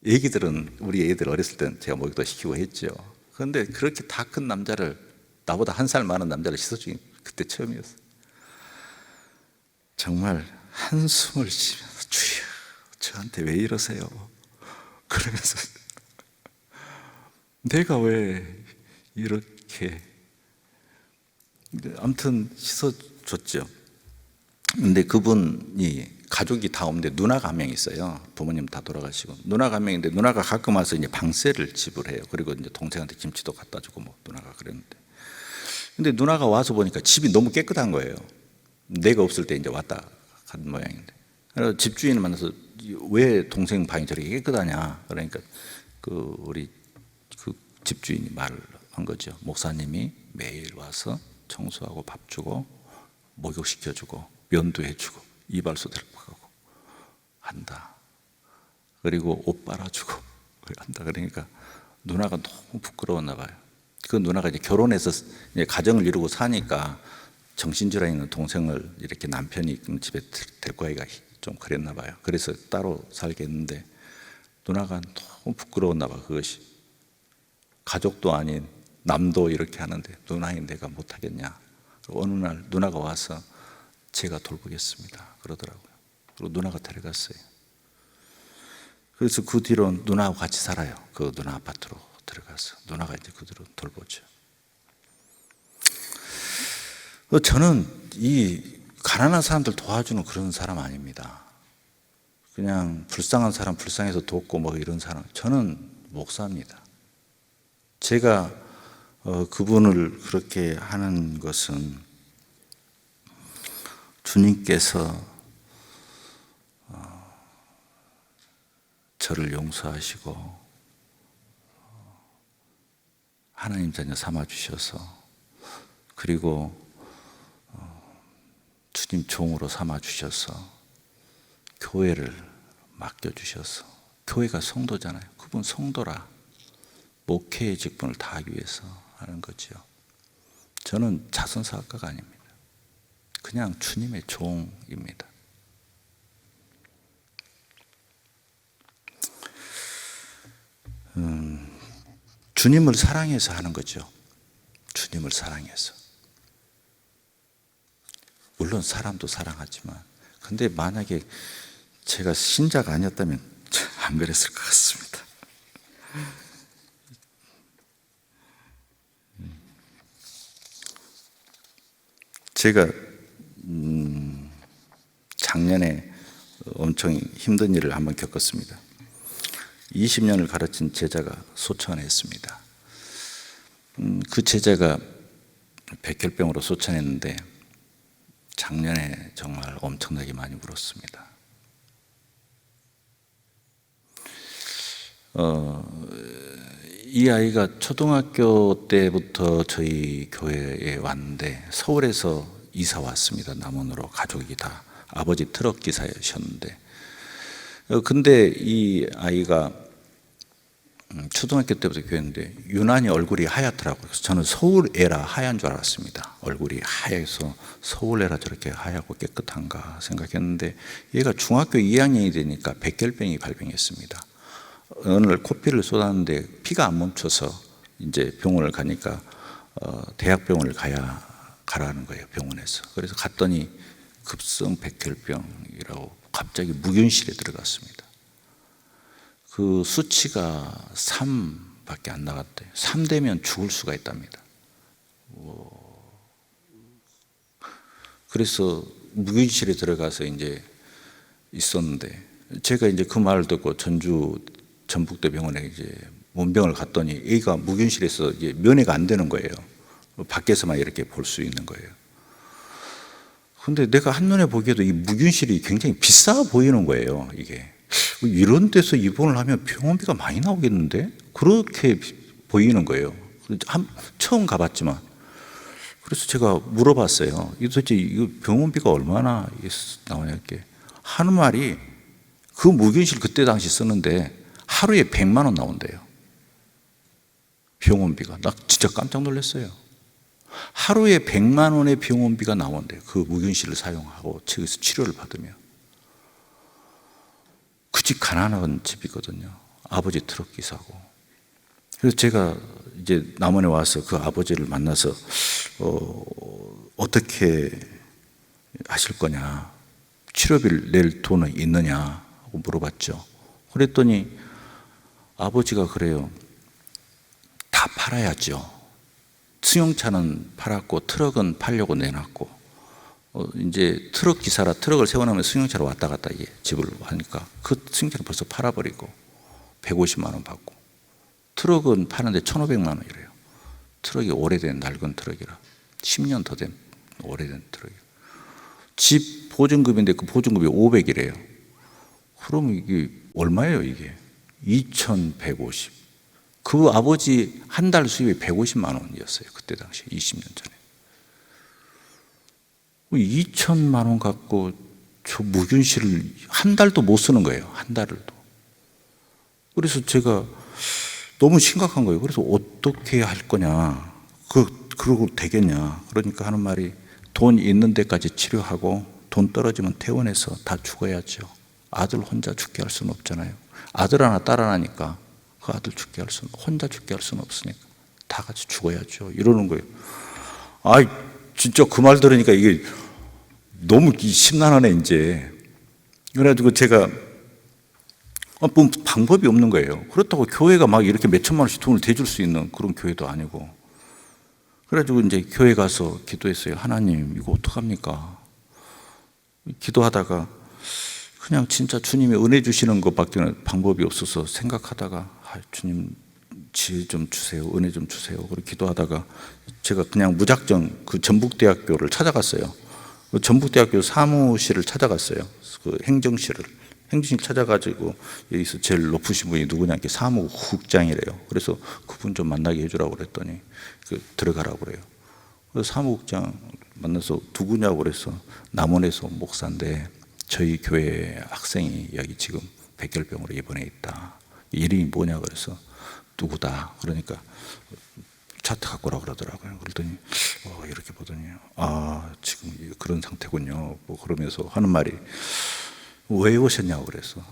[SPEAKER 2] 애기들은, 우리 애들 어렸을 때는 제가 목욕도 시키고 했죠. 그런데 그렇게 다 큰 남자를, 나보다 1살 많은 남자를 씻어주긴 그때 처음이었어요. 정말 한숨을 쉬면서 주여, 저한테 왜 이러세요? 그러면서 내가 왜 이렇게, 아무튼 씻어줬죠. 근데 그분이 가족이 다 없는데 누나가 한 명 있어요. 부모님 다 돌아가시고 누나가 한 명인데 누나가 가끔 와서 이제 방세를 지불해요. 그리고 이제 동생한테 김치도 갖다 주고 뭐 누나가 그랬는데, 근데 누나가 와서 보니까 집이 너무 깨끗한 거예요. 내가 없을 때 이제 왔다 간 모양인데, 그래서 집주인을 만나서 왜 동생 방이 저렇게 깨끗하냐, 그러니까 우리 집주인이 말을 한 거죠. 목사님이 매일 와서 청소하고 밥 주고 목욕시켜주고 면도 해주고 이발소 데리고 가고 한다. 그리고 옷 빨아주고 한다. 그러니까 누나가 너무 부끄러웠나 봐요. 그 누나가 이제 결혼해서 이제 가정을 이루고 사니까 정신질환 있는 동생을 이렇게 남편이 집에 데리고 가기가 좀 그랬나 봐요. 그래서 따로 살게 했는데 누나가 너무 부끄러웠나 봐. 그것이 가족도 아닌 남도 이렇게 하는데 누나인 내가 못하겠냐. 어느 날 누나가 와서 제가 돌보겠습니다 그러더라고요. 그리고 누나가 데려갔어요. 그래서 그 뒤로 누나하고 같이 살아요. 그 누나 아파트로 들어가서 누나가 이제 그 뒤로 돌보죠. 저는 이 가난한 사람들 도와주는 그런 사람 아닙니다. 그냥 불쌍한 사람 불쌍해서 돕고 뭐 이런 사람. 저는 목사입니다. 제가 그분을 그렇게 하는 것은 주님께서 저를 용서하시고 하나님 자녀 삼아 주셔서, 그리고 주님 종으로 삼아 주셔서 교회를 맡겨 주셔서, 교회가 성도잖아요. 그분 성도라 목회의 직분을 다하기 위해서 하는 거죠. 저는 자선사학가가 아닙니다. 그냥 주님의 종입니다. 주님을 사랑해서 하는 거죠. 주님을 사랑해서. 물론 사람도 사랑하지만, 근데 만약에 제가 신자가 아니었다면 안 그랬을 것 같습니다. 제가 작년에 엄청 힘든 일을 한번 겪었습니다. 20년을 가르친 제자가 소천했습니다. 그 제자가 백혈병으로 소천했는데 작년에 정말 엄청나게 많이 울었습니다. 이 아이가 초등학교 때부터 저희 교회에 왔는데 서울에서 이사 왔습니다. 남원으로. 가족이 다. 아버지 트럭 기사셨는데, 근데 이 아이가 초등학교 때부터 교회인데 유난히 얼굴이 하얗더라고요. 그래서 저는 서울 애라 하얀 줄 알았습니다. 얼굴이 하얘서 서울 애라 저렇게 하얗고 깨끗한가 생각했는데, 얘가 중학교 2학년이 되니까 백혈병이 발병했습니다. 어느 날 코피를 쏟았는데 피가 안 멈춰서 이제 병원을 가니까 대학병원을 가라는 거예요, 병원에서. 그래서 갔더니 급성 백혈병이라고 갑자기 무균실에 들어갔습니다. 그 수치가 3밖에 안 나갔대요. 3 되면 죽을 수가 있답니다. 그래서 무균실에 들어가서 이제 있었는데, 제가 이제 그 말을 듣고 전주 전북대 병원에 이제 문병을 갔더니 애가 무균실에서 이제 면회가 안 되는 거예요. 밖에서만 이렇게 볼 수 있는 거예요. 근데 내가 한눈에 보기에도 이 무균실이 굉장히 비싸 보이는 거예요. 이게 이런 데서 입원을 하면 병원비가 많이 나오겠는데, 그렇게 보이는 거예요. 처음 가봤지만. 그래서 제가 물어봤어요. 도대체 이거 병원비가 얼마나 나오냐, 이렇게. 하는 말이, 그 무균실 그때 당시 쓰는데 하루에 100만 원 나온대요, 병원비가. 나 진짜 깜짝 놀랐어요. 하루에 100만 원의 병원비가 나온대요, 그 무균실을 사용하고 거기서 치료를 받으면. 그 집 가난한 집이거든요. 아버지 트럭 기사고. 그래서 제가 이제 남원에 와서 그 아버지를 만나서 어떻게 하실 거냐, 치료비를 낼 돈은 있느냐 하고 물어봤죠. 그랬더니 아버지가 그래요. 다 팔아야죠. 승용차는 팔았고 트럭은 팔려고 내놨고, 이제 트럭 기사라 트럭을 세워놓으면 승용차로 왔다 갔다 집을 하니까 그 승용차를 벌써 팔아버리고 150만 원 받고, 트럭은 파는데 1,500만 원이래요. 트럭이 오래된 낡은 트럭이라 10년 더 된 오래된 트럭이에요. 집 보증금인데 그 보증금이 500이래요. 그럼 이게 얼마예요, 이게? 2,150. 그 아버지 한 달 수입이 150만 원이었어요, 그때 당시 20년 전에. 2천만 원 갖고 저 무균실을 한 달도 못 쓰는 거예요, 한 달을도. 그래서 제가 너무 심각한 거예요. 그래서 어떻게 할 거냐, 그러고 되겠냐. 그러니까 하는 말이, 돈 있는 데까지 치료하고 돈 떨어지면 퇴원해서 다 죽어야죠. 아들 혼자 죽게 할 수는 없잖아요. 아들 하나 딸 하나니까 그 아들 죽게 할 수는, 혼자 죽게 할 수는 없으니까 다 같이 죽어야죠, 이러는 거예요. 아이, 진짜 그 말 들으니까 이게 너무 심란하네 이제. 그래가지고 제가 뭐 방법이 없는 거예요. 그렇다고 교회가 막 이렇게 몇 천만 원씩 돈을 대줄 수 있는 그런 교회도 아니고. 그래가지고 이제 교회 가서 기도했어요. 하나님, 이거 어떡합니까? 기도하다가 그냥 진짜 주님이 은혜 주시는 것밖에 방법이 없어서 생각하다가, 주님 지혜 좀 주세요, 은혜 좀 주세요. 그렇게 기도하다가 제가 그냥 무작정 그 전북대학교를 찾아갔어요. 그 전북대학교 사무실을 찾아갔어요. 그 행정실 찾아가지고, 여기서 제일 높으신 분이 누구냐, 이렇게 사무국장이래요. 그래서 그분 좀 만나게 해주라고 그랬더니 들어가라고 그래요. 그래서 사무국장 만나서 누구냐고 그래서, 남원에서 온 목사인데 저희 교회 학생이 여기 지금 백혈병으로 입원해 있다. 이름이 뭐냐 그래서 누구다. 그러니까 차트 갖고 오라 그러더라고요. 그랬더니 이렇게 보더니, 지금 그런 상태군요. 뭐 그러면서 하는 말이, 왜 오셨냐고 그래서,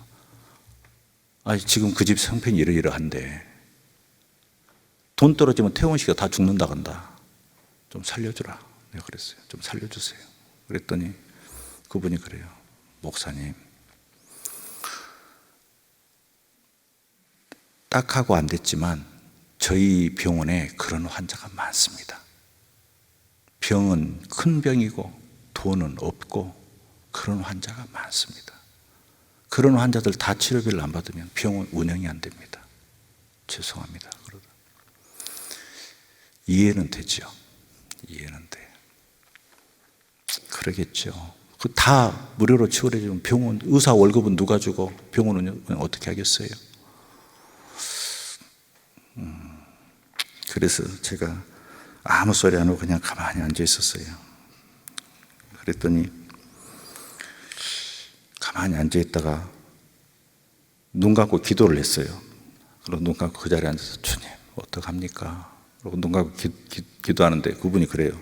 [SPEAKER 2] 지금 그 집 형편이 이러이러한데 돈 떨어지면 퇴원시켜 다 죽는다 간다. 좀 살려주라. 내가 그랬어요. 좀 살려주세요. 그랬더니 그분이 그래요. 목사님, 딱 하고 안 됐지만 저희 병원에 그런 환자가 많습니다. 병은 큰 병이고 돈은 없고 그런 환자가 많습니다. 그런 환자들 다 치료비를 안 받으면 병원 운영이 안 됩니다. 죄송합니다. 그러다. 이해는 되죠. 이해는 돼. 그러겠죠. 그 다 무료로 치료해주면 병원 의사 월급은 누가 주고 병원 운영 어떻게 하겠어요? 그래서 제가 아무 소리 안 하고 그냥 가만히 앉아 있었어요. 그랬더니 가만히 앉아 있다가 눈 감고 기도를 했어요. 그리고 눈 감고 그 자리에 앉아서, 주님 어떡합니까? 그리고 눈 감고 기도하는데 그분이 그래요.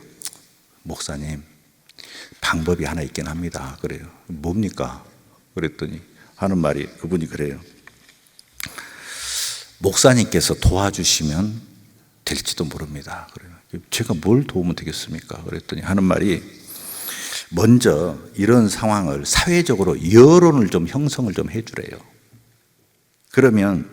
[SPEAKER 2] 목사님, 방법이 하나 있긴 합니다. 그래요. 뭡니까? 그랬더니 하는 말이, 그분이 그래요. 목사님께서 도와주시면 될지도 모릅니다. 그래요. 제가 뭘 도우면 되겠습니까? 그랬더니 하는 말이, 먼저 이런 상황을 사회적으로 여론을 좀 형성을 좀 해주래요. 그러면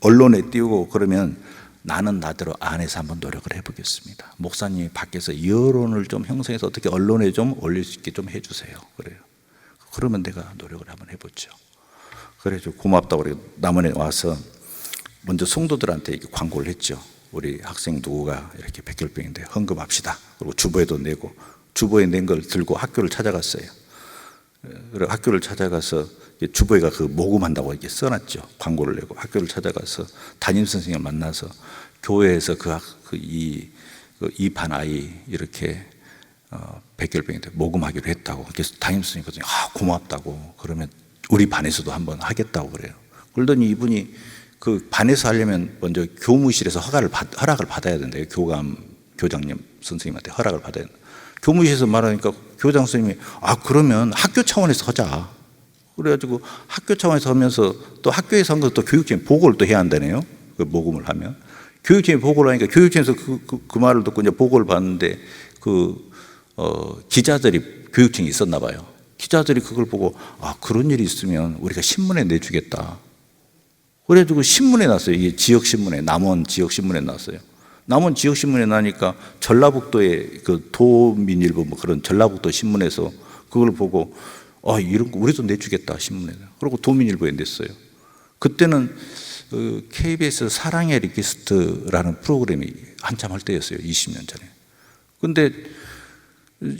[SPEAKER 2] 언론에 띄우고 그러면 나는 나대로 안에서 한번 노력을 해보겠습니다. 목사님이 밖에서 여론을 좀 형성해서 어떻게 언론에 좀 올릴 수 있게 좀 해주세요. 그래요. 그러면 내가 노력을 한번 해보죠. 그래서 고맙다고 그래요. 남원에 와서 먼저 성도들한테 이렇게 광고를 했죠. 우리 학생 누구가 이렇게 백혈병인데 헌금합시다. 그리고 주보에도 내고, 주보에 낸 걸 들고 학교를 찾아갔어요. 그리고 학교를 찾아가서 주보에가 그 모금한다고 이렇게 써놨죠. 광고를 내고 학교를 찾아가서 담임 선생님을 만나서 교회에서 이 반 아이 이렇게 백혈병인데 모금하기로 했다고. 그래서 담임 선생님이 고맙다고. 그러면 우리 반에서도 한번 하겠다고 그래요. 그러더니 이분이 그 반에서 하려면 먼저 교무실에서 허락을 받아야 된대요. 교장님 선생님한테 허락을 받아야 된다. 교무실에서 말하니까 교장 선생님이 그러면 학교 차원에서 하자. 그래가지고 학교 차원에서 하면서 또 학교에서 한 것도 또 교육청에 보고를 또 해야 한다네요. 그 모금을 하면. 교육청에 보고를 하니까 교육청에서 그 말을 듣고 이제 보고를 받는데 기자들이 교육청에 있었나 봐요. 기자들이 그걸 보고 그런 일이 있으면 우리가 신문에 내주겠다. 그래가지고 신문에 났어요. 이게 지역신문에, 남원 지역신문에 났어요. 남원 지역신문에 나니까 전라북도의 그 도민일보 뭐 그런 전라북도 신문에서 그걸 보고 이런 거 우리도 내주겠다 신문에. 그리고 도민일보에 냈어요. 그때는 KBS 사랑의 리퀘스트라는 프로그램이 한참 할 때였어요. 20년 전에. 근데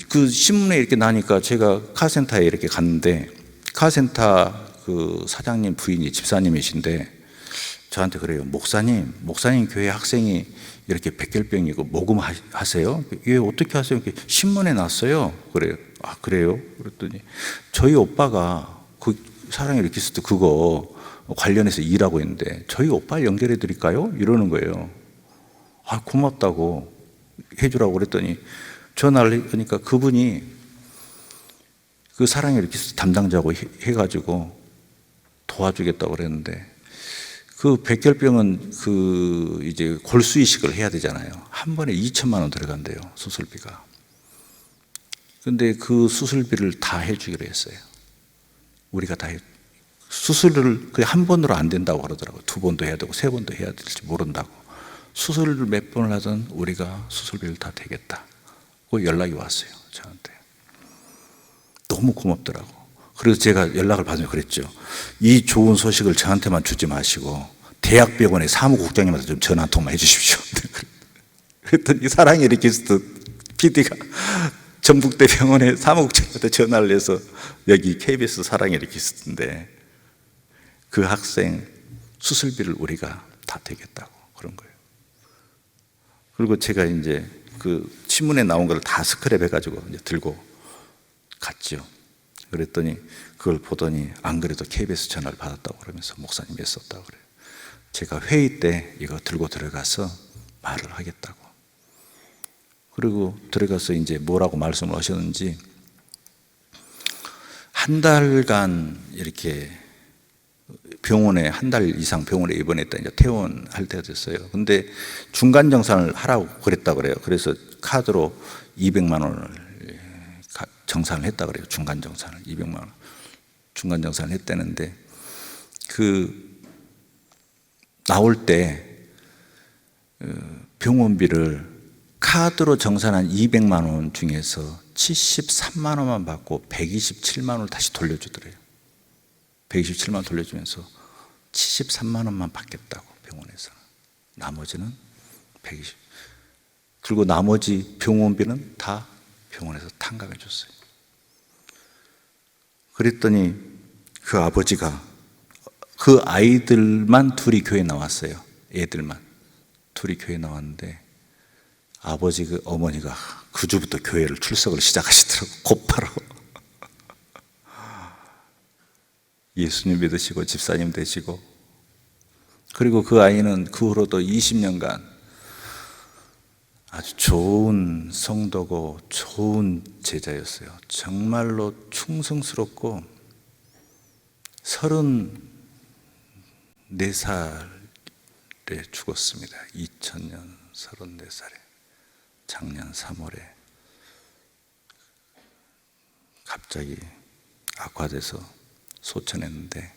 [SPEAKER 2] 그 신문에 이렇게 나니까 제가 카센터에 이렇게 갔는데, 카센터 그 사장님 부인이 집사님이신데 저한테 그래요. 목사님 교회 학생이 이렇게 백혈병이고 모금하세요? 예, 어떻게 하세요? 신문에 났어요. 그래요. 그래요? 그랬더니 저희 오빠가 그 사랑의 리퀘스트 그거 관련해서 일하고 있는데 저희 오빠 연결해 드릴까요? 이러는 거예요. 고맙다고 해주라고 그랬더니 전화를 하니까 그분이 그 사랑의 리퀘스트 담당자고 해가지고 도와주겠다고 그랬는데, 그 백혈병은 이제 골수 이식을 해야 되잖아요. 한 번에 2천만 원 들어간대요, 수술비가. 근데 그 수술비를 다 해주기로 했어요. 우리가 다 수술을 한 번으로 안 된다고 그러더라고요. 2번도 해야 되고 3번도 해야 될지 모른다고. 수술을 몇 번을 하든 우리가 수술비를 다 대겠다. 그 연락이 왔어요, 저한테. 너무 고맙더라고. 그래서 제가 연락을 받으면 그랬죠. 이 좋은 소식을 저한테만 주지 마시고 대학병원의 사무국장님한테 좀 전화 한 통만 해주십시오. 그랬더니 사랑의 리퀘스트 PD가 전북대 병원의 사무국장님한테 전화를 해서 여기 KBS 사랑의 리퀘스트인데 그 학생 수술비를 우리가 다 대겠다고 그런 거예요. 그리고 제가 이제 그 신문에 나온 걸 다 스크랩 해가지고 이제 들고 갔죠. 그랬더니 그걸 보더니 안 그래도 KBS 전화를 받았다고 그러면서 목사님이 했었다고 그래요. 제가 회의 때 이거 들고 들어가서 말을 하겠다고. 그리고 들어가서 이제 뭐라고 말씀을 하셨는지, 한 달간 이렇게 병원에 한 달 이상 병원에 입원했다 이제 퇴원할 때가 됐어요. 근데 중간 정산을 하라고 그랬다 그래요. 그래서 카드로 200만 원을 정산을 했다 그래요. 중간 정산을 200만 원 중간 정산을 했다는데, 나올 때 병원비를 카드로 정산한 200만 원 중에서 73만 원만 받고 127만 원을 다시 돌려주더래요. 127만 원 돌려주면서 73만 원만 받겠다고 병원에서. 나머지는 120. 그리고 나머지 병원비는 다 병원에서 탕감해 줬어요. 그랬더니 그 아버지가 그 아이들만 둘이 교회 나왔어요. 애들만 둘이 교회 나왔는데 아버지 어머니가 그 주부터 교회를 출석을 시작하시더라고. 곧바로 예수님 믿으시고 집사님 되시고, 그리고 그 아이는 그 후로도 20년간 아주 좋은 성도고 좋은 제자였어요. 정말로 충성스럽고 34살에 죽었습니다. 2000년 34살에 작년 3월에 갑자기 악화돼서 소천했는데,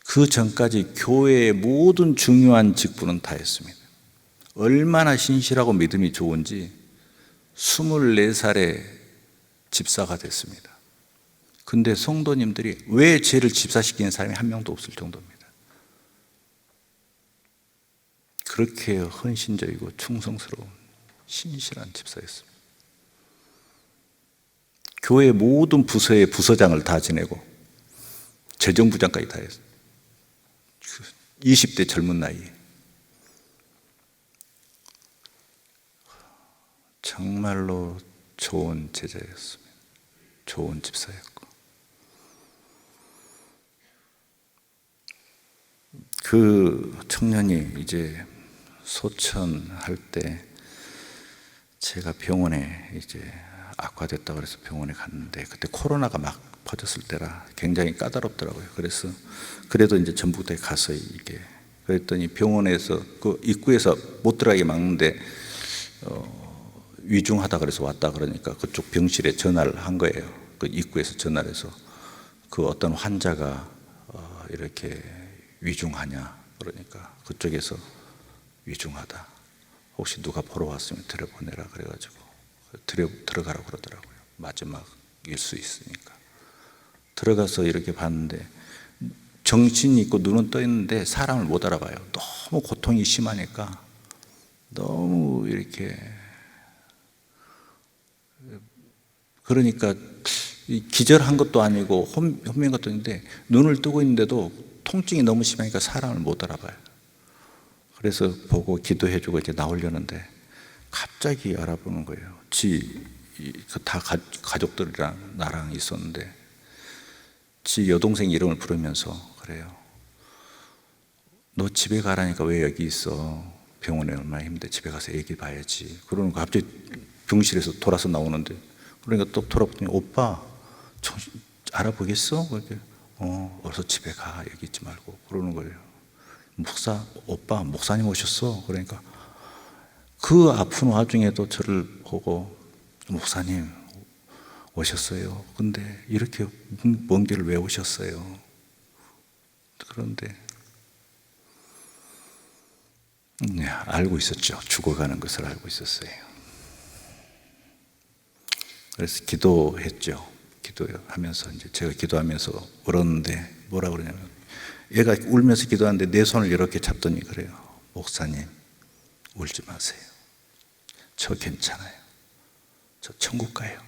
[SPEAKER 2] 그 전까지 교회의 모든 중요한 직분은 다 했습니다. 얼마나 신실하고 믿음이 좋은지 24살에 집사가 됐습니다. 근데 성도님들이 왜 죄를 집사시키는 사람이 한 명도 없을 정도입니다. 그렇게 헌신적이고 충성스러운 신실한 집사였습니다. 교회 모든 부서의 부서장을 다 지내고 재정부장까지 다 했어요. 20대 젊은 나이에. 정말로 좋은 제자였습니다. 좋은 집사였고, 그 청년이 이제 소천할 때 제가 병원에 이제 악화됐다 그래서 병원에 갔는데, 그때 코로나가 막 퍼졌을 때라 굉장히 까다롭더라고요. 그래서 그래도 이제 전북대에 가서 이게 그랬더니 병원에서 그 입구에서 못 들어가게 막는데 위중하다 그래서 왔다 그러니까 그쪽 병실에 전화를 한 거예요. 그 입구에서 전화를 해서 그 어떤 환자가 이렇게 위중하냐 그러니까 그쪽에서 위중하다, 혹시 누가 보러 왔으면 들여보내라 그래가지고 들어가라고 그러더라고요. 마지막일 수 있으니까 들어가서 이렇게 봤는데 정신이 있고 눈은 떠 있는데 사람을 못 알아봐요. 너무 고통이 심하니까 너무 이렇게, 그러니까 기절한 것도 아니고 혼미한 것도 아닌데 눈을 뜨고 있는데도 통증이 너무 심하니까 사람을 못 알아봐요. 그래서 보고 기도해주고 이제 나오려는데 갑자기 알아보는 거예요. 다 가족들이랑 나랑 있었는데 지 여동생 이름을 부르면서 그래요. 너 집에 가라니까 왜 여기 있어? 병원에 얼마나 힘든데 집에 가서 애기 봐야지. 그러는 거 갑자기 병실에서 돌아서 나오는데, 그러니까 또 돌아보더니 오빠 알아보겠어? 그렇게 어서 집에 가, 여기 있지 말고 그러는 거예요. 오빠 목사님 오셨어? 그러니까 그 아픈 와중에도 저를 보고 목사님 오셨어요. 근데 이렇게 먼 길을 왜 오셨어요? 그런데 네, 알고 있었죠. 죽어가는 것을 알고 있었어요. 그래서 기도했죠. 기도하면서 이제 제가 기도하면서 울었는데 뭐라 그러냐면, 얘가 울면서 기도하는데 내 손을 이렇게 잡더니 그래요. 목사님 울지 마세요. 저 괜찮아요. 저 천국 가요.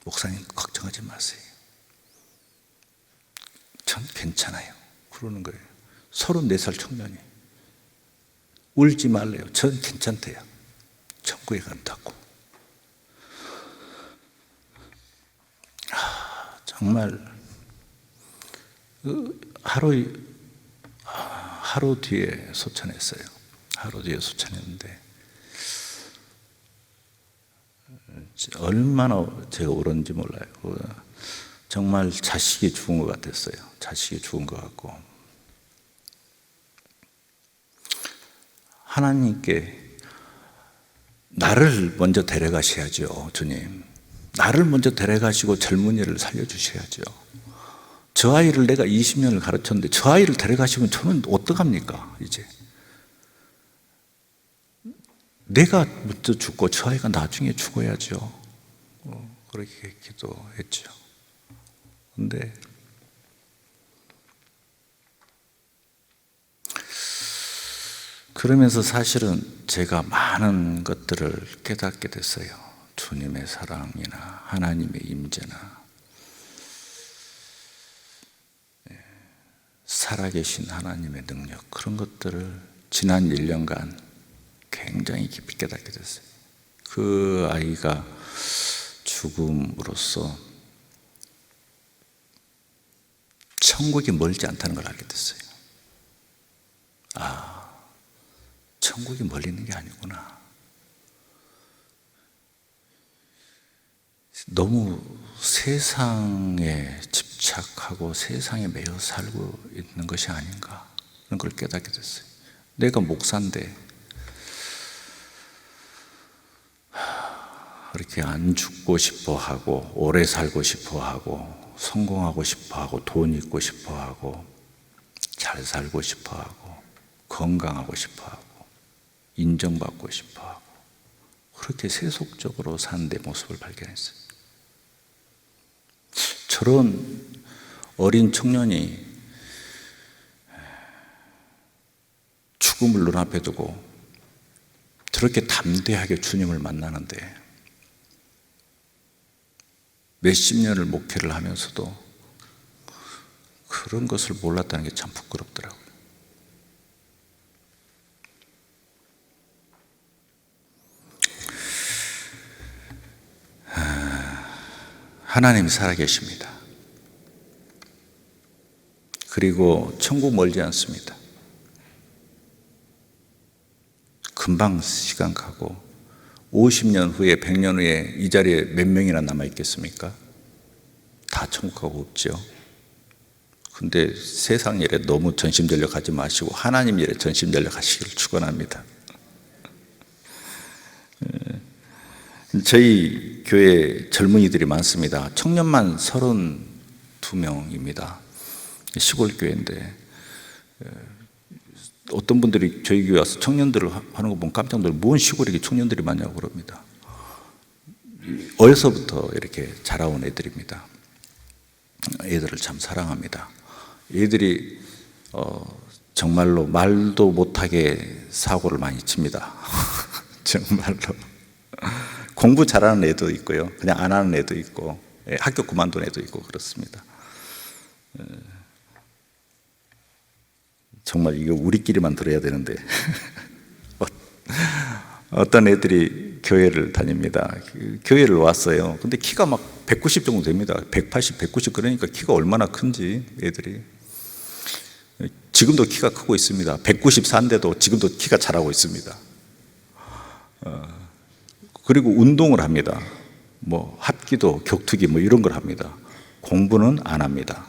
[SPEAKER 2] 목사님 걱정하지 마세요. 전 괜찮아요. 그러는 거예요. 34살 청년이 울지 말래요. 전 괜찮대요. 천국에 간다고. 정말 하루 뒤에 소천했어요. 하루 뒤에 소천했는데 얼마나 제가 울었는지 몰라요. 정말 자식이 죽은 것 같았어요. 자식이 죽은 것 같고, 하나님께 나를 먼저 데려가셔야죠. 주님, 나를 먼저 데려가시고 젊은이를 살려주셔야죠. 저 아이를 내가 20년을 가르쳤는데 저 아이를 데려가시면 저는 어떡합니까? 이제 내가 먼저 죽고 저 아이가 나중에 죽어야죠. 그렇게 기도했죠. 근데 그러면서 사실은 제가 많은 것들을 깨닫게 됐어요. 주님의 사랑이나 하나님의 임재나 살아계신 하나님의 능력, 그런 것들을 지난 1년간 굉장히 깊이 깨닫게 됐어요. 그 아이가 죽음으로써 천국이 멀지 않다는 걸 알게 됐어요. 천국이 멀리 있는 게 아니구나. 너무 세상에 집착하고 세상에 매여 살고 있는 것이 아닌가, 그런 걸 깨닫게 됐어요. 내가 목사인데 그렇게 안 죽고 싶어 하고, 오래 살고 싶어 하고, 성공하고 싶어 하고, 돈 있고 싶어 하고, 잘 살고 싶어 하고, 건강하고 싶어 하고, 인정받고 싶어 하고, 그렇게 세속적으로 사는 내 모습을 발견했어요. 저런 어린 청년이 죽음을 눈앞에 두고 저렇게 담대하게 주님을 만나는데 몇십 년을 목회를 하면서도 그런 것을 몰랐다는 게 참 부끄럽더라고요. 하나님이 살아계십니다. 그리고 천국 멀지 않습니다. 금방 시간 가고 50년 후에 100년 후에 이 자리에 몇 명이나 남아있겠습니까? 다 천국 가고 없죠. 근데 세상 일에 너무 전심전력 하지 마시고 하나님 일에 전심전력 하시기를 축원합니다. 저희 교회 젊은이들이 많습니다. 청년만 32명입니다. 시골 교회인데 어떤 분들이 저희 교회 와서 청년들을 하는 거 보면 깜짝 놀라요. 뭔 시골에 청년들이 많냐고 그럽니다. 어려서부터 이렇게 자라온 애들입니다. 애들을 참 사랑합니다. 애들이 정말로 말도 못하게 사고를 많이 칩니다. 정말로. 공부 잘하는 애도 있고요. 그냥 안 하는 애도 있고, 학교 그만둔 애도 있고 그렇습니다. 정말 이거 우리끼리만 들어야 되는데 어떤 애들이 교회를 다닙니다. 교회를 왔어요. 근데 키가 막 190 정도 됩니다. 180, 190 그러니까 키가 얼마나 큰지 애들이. 지금도 키가 크고 있습니다. 194인데도 지금도 키가 자라고 있습니다. 그리고 운동을 합니다. 뭐 합기도, 격투기 뭐 이런 걸 합니다. 공부는 안 합니다.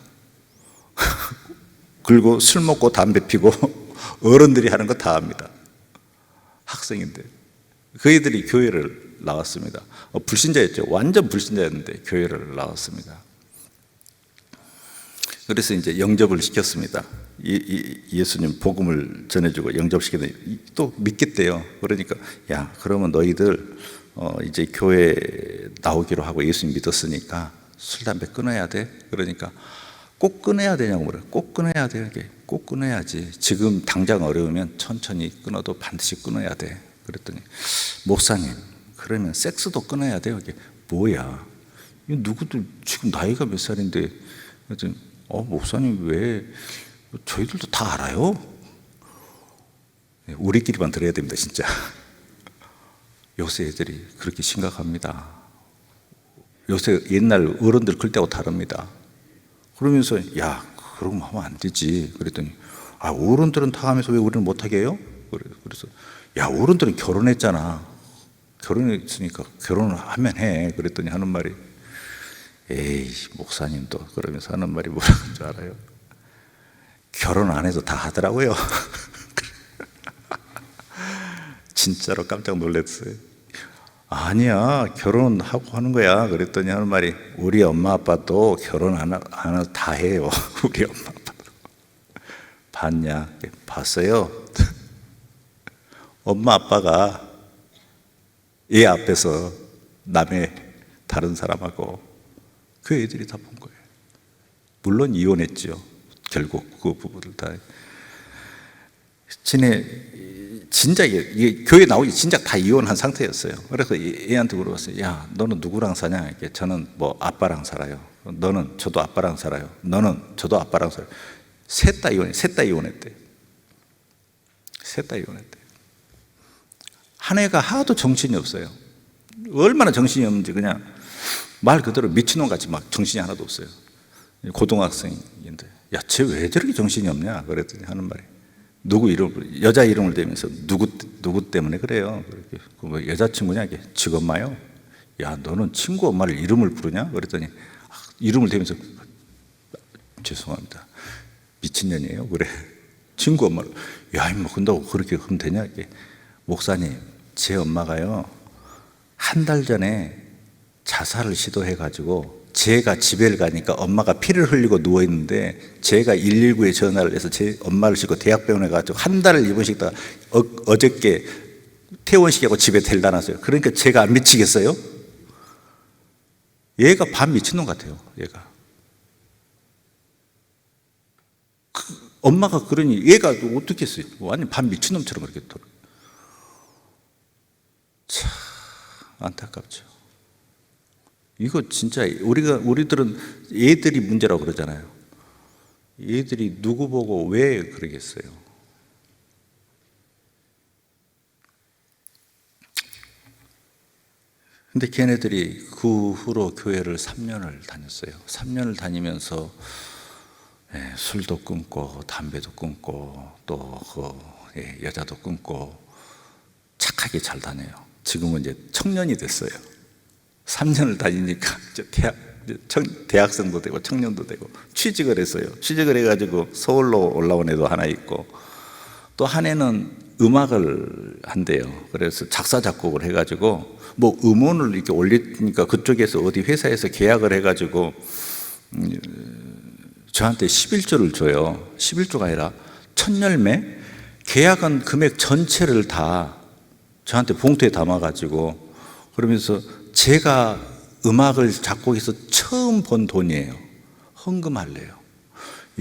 [SPEAKER 2] 그리고 술 먹고 담배 피고 어른들이 하는 거 다 합니다. 학생인데 그 애들이 교회를 나왔습니다. 불신자였죠. 완전 불신자였는데 교회를 나왔습니다. 그래서 이제 영접을 시켰습니다. 예수님 복음을 전해주고 영접시켰는데 또 믿겠대요. 그러니까 야 그러면 너희들 이제 교회 나오기로 하고 예수님 믿었으니까 술 담배 끊어야 돼. 그러니까 꼭 끊어야 되냐고 물어요. 꼭 끊어야 돼. 꼭 끊어야지. 지금 당장 어려우면 천천히 끊어도 반드시 끊어야 돼. 그랬더니 목사님 그러면 섹스도 끊어야 돼요. 이게 뭐야? 누구들 지금 나이가 몇 살인데? 그랬더니 목사님 왜 저희들도 다 알아요. 우리끼리만 들어야 됩니다, 진짜. 요새 애들이 그렇게 심각합니다. 요새 옛날 어른들 클 때하고 다릅니다. 그러면서 야 그런 거 하면 안 되지. 그랬더니 어른들은 다 하면서 왜 우리는 못하게 해요? 그래서 야 어른들은 결혼했잖아. 결혼했으니까 결혼을 하면 해. 그랬더니 하는 말이 에이 목사님도 그러면서 하는 말이 뭐라는 줄 알아요? 결혼 안 해도 다 하더라고요. 진짜로 깜짝 놀랐어요. 아니야 결혼하고 하는 거야. 그랬더니 하는 말이 우리 엄마 아빠도 결혼 안 해도 다 해요. 우리 엄마 아빠도. 봤냐? 봤어요. 엄마 아빠가 얘 앞에서 남의 다른 사람하고 그 애들이 다 본 거예요. 물론 이혼했죠. 결국 그 부부들 다. 진짜 이게 교회 나오기 진짜 다 이혼한 상태였어요. 그래서 얘한테 물어봤어요. 야, 너는 누구랑 사냐? 이렇게 저는 뭐 아빠랑 살아요. 너는 저도 아빠랑 살아요. 너는 저도 아빠랑 살아요. 셋 다 이혼했대. 셋 다 이혼했대. 한 애가 하도 정신이 없어요. 얼마나 정신이 없는지 그냥 말 그대로 미친놈 같이 막 정신이 하나도 없어요. 고등학생인데 야, 쟤 왜 저렇게 정신이 없냐? 그랬더니 하는 말이 누구 이름, 여자 이름을 대면서 누구 때문에 그래요? 뭐 여자친구냐? 이게 직엄마요? 야, 너는 친구 엄마를 이름을 부르냐? 그랬더니 이름을 대면서 죄송합니다. 미친년이에요? 그래. 친구 엄마를, 야, 임마, 근다고 그렇게 하면 되냐? 이게. 목사님, 제 엄마가요, 한 달 전에 자살을 시도해가지고 제가 집에를 가니까 엄마가 피를 흘리고 누워있는데 제가 119에 전화를 해서 제 엄마를 싣고 대학병원에 가가지고 한 달을 입원시키다가 어저께 퇴원시키고 집에 데려다 놨어요. 그러니까 제가 안 미치겠어요? 얘가 반 미친놈 같아요. 얘가. 엄마가 그러니 얘가 어떻게 했어요? 완전 반 미친놈처럼 그렇게 돌아. 참 안타깝죠. 이거 진짜 우리들은 애들이 문제라고 그러잖아요. 애들이 누구 보고 왜 그러겠어요? 근데 걔네들이 그 후로 교회를 3년을 다녔어요. 3년을 다니면서 술도 끊고 담배도 끊고 또 여자도 끊고 착하게 잘 다녀요. 지금은 이제 청년이 됐어요. 3년을 다니니까 대학생도 되고 청년도 되고 취직을 했어요. 취직을 해가지고 서울로 올라온 애도 하나 있고 또 한 애는 음악을 한대요. 그래서 작사 작곡을 해가지고 뭐 음원을 이렇게 올리니까 그쪽에서 어디 회사에서 계약을 해가지고 저한테 11조를 줘요. 11조가 아니라 1000열매. 계약한 금액 전체를 다 저한테 봉투에 담아가지고 그러면서 제가 음악을 작곡해서 처음 번 돈이에요. 헌금할래요.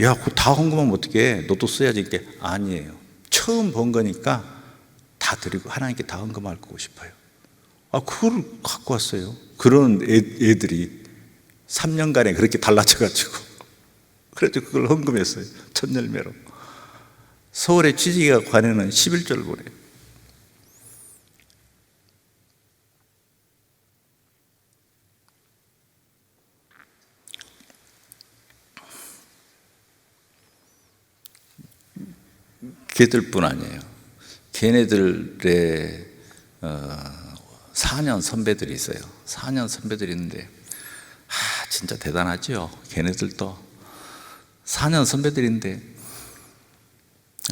[SPEAKER 2] 야, 그거 다 헌금하면 어떡해? 너도 써야지. 이게 아니에요. 처음 번 거니까 다 드리고 하나님께 다 헌금할 거고 싶어요. 그걸 갖고 왔어요. 그런 애들이 3년간에 그렇게 달라져가지고 그래서 그걸 헌금했어요. 1000열매로. 서울에 취직에 관해는 11조를 보내요. 걔들뿐 아니에요. 걔네들의 4년 선배들이 있어요. 4년 선배들이 있는데 진짜 대단하죠. 걔네들도 4년 선배들인데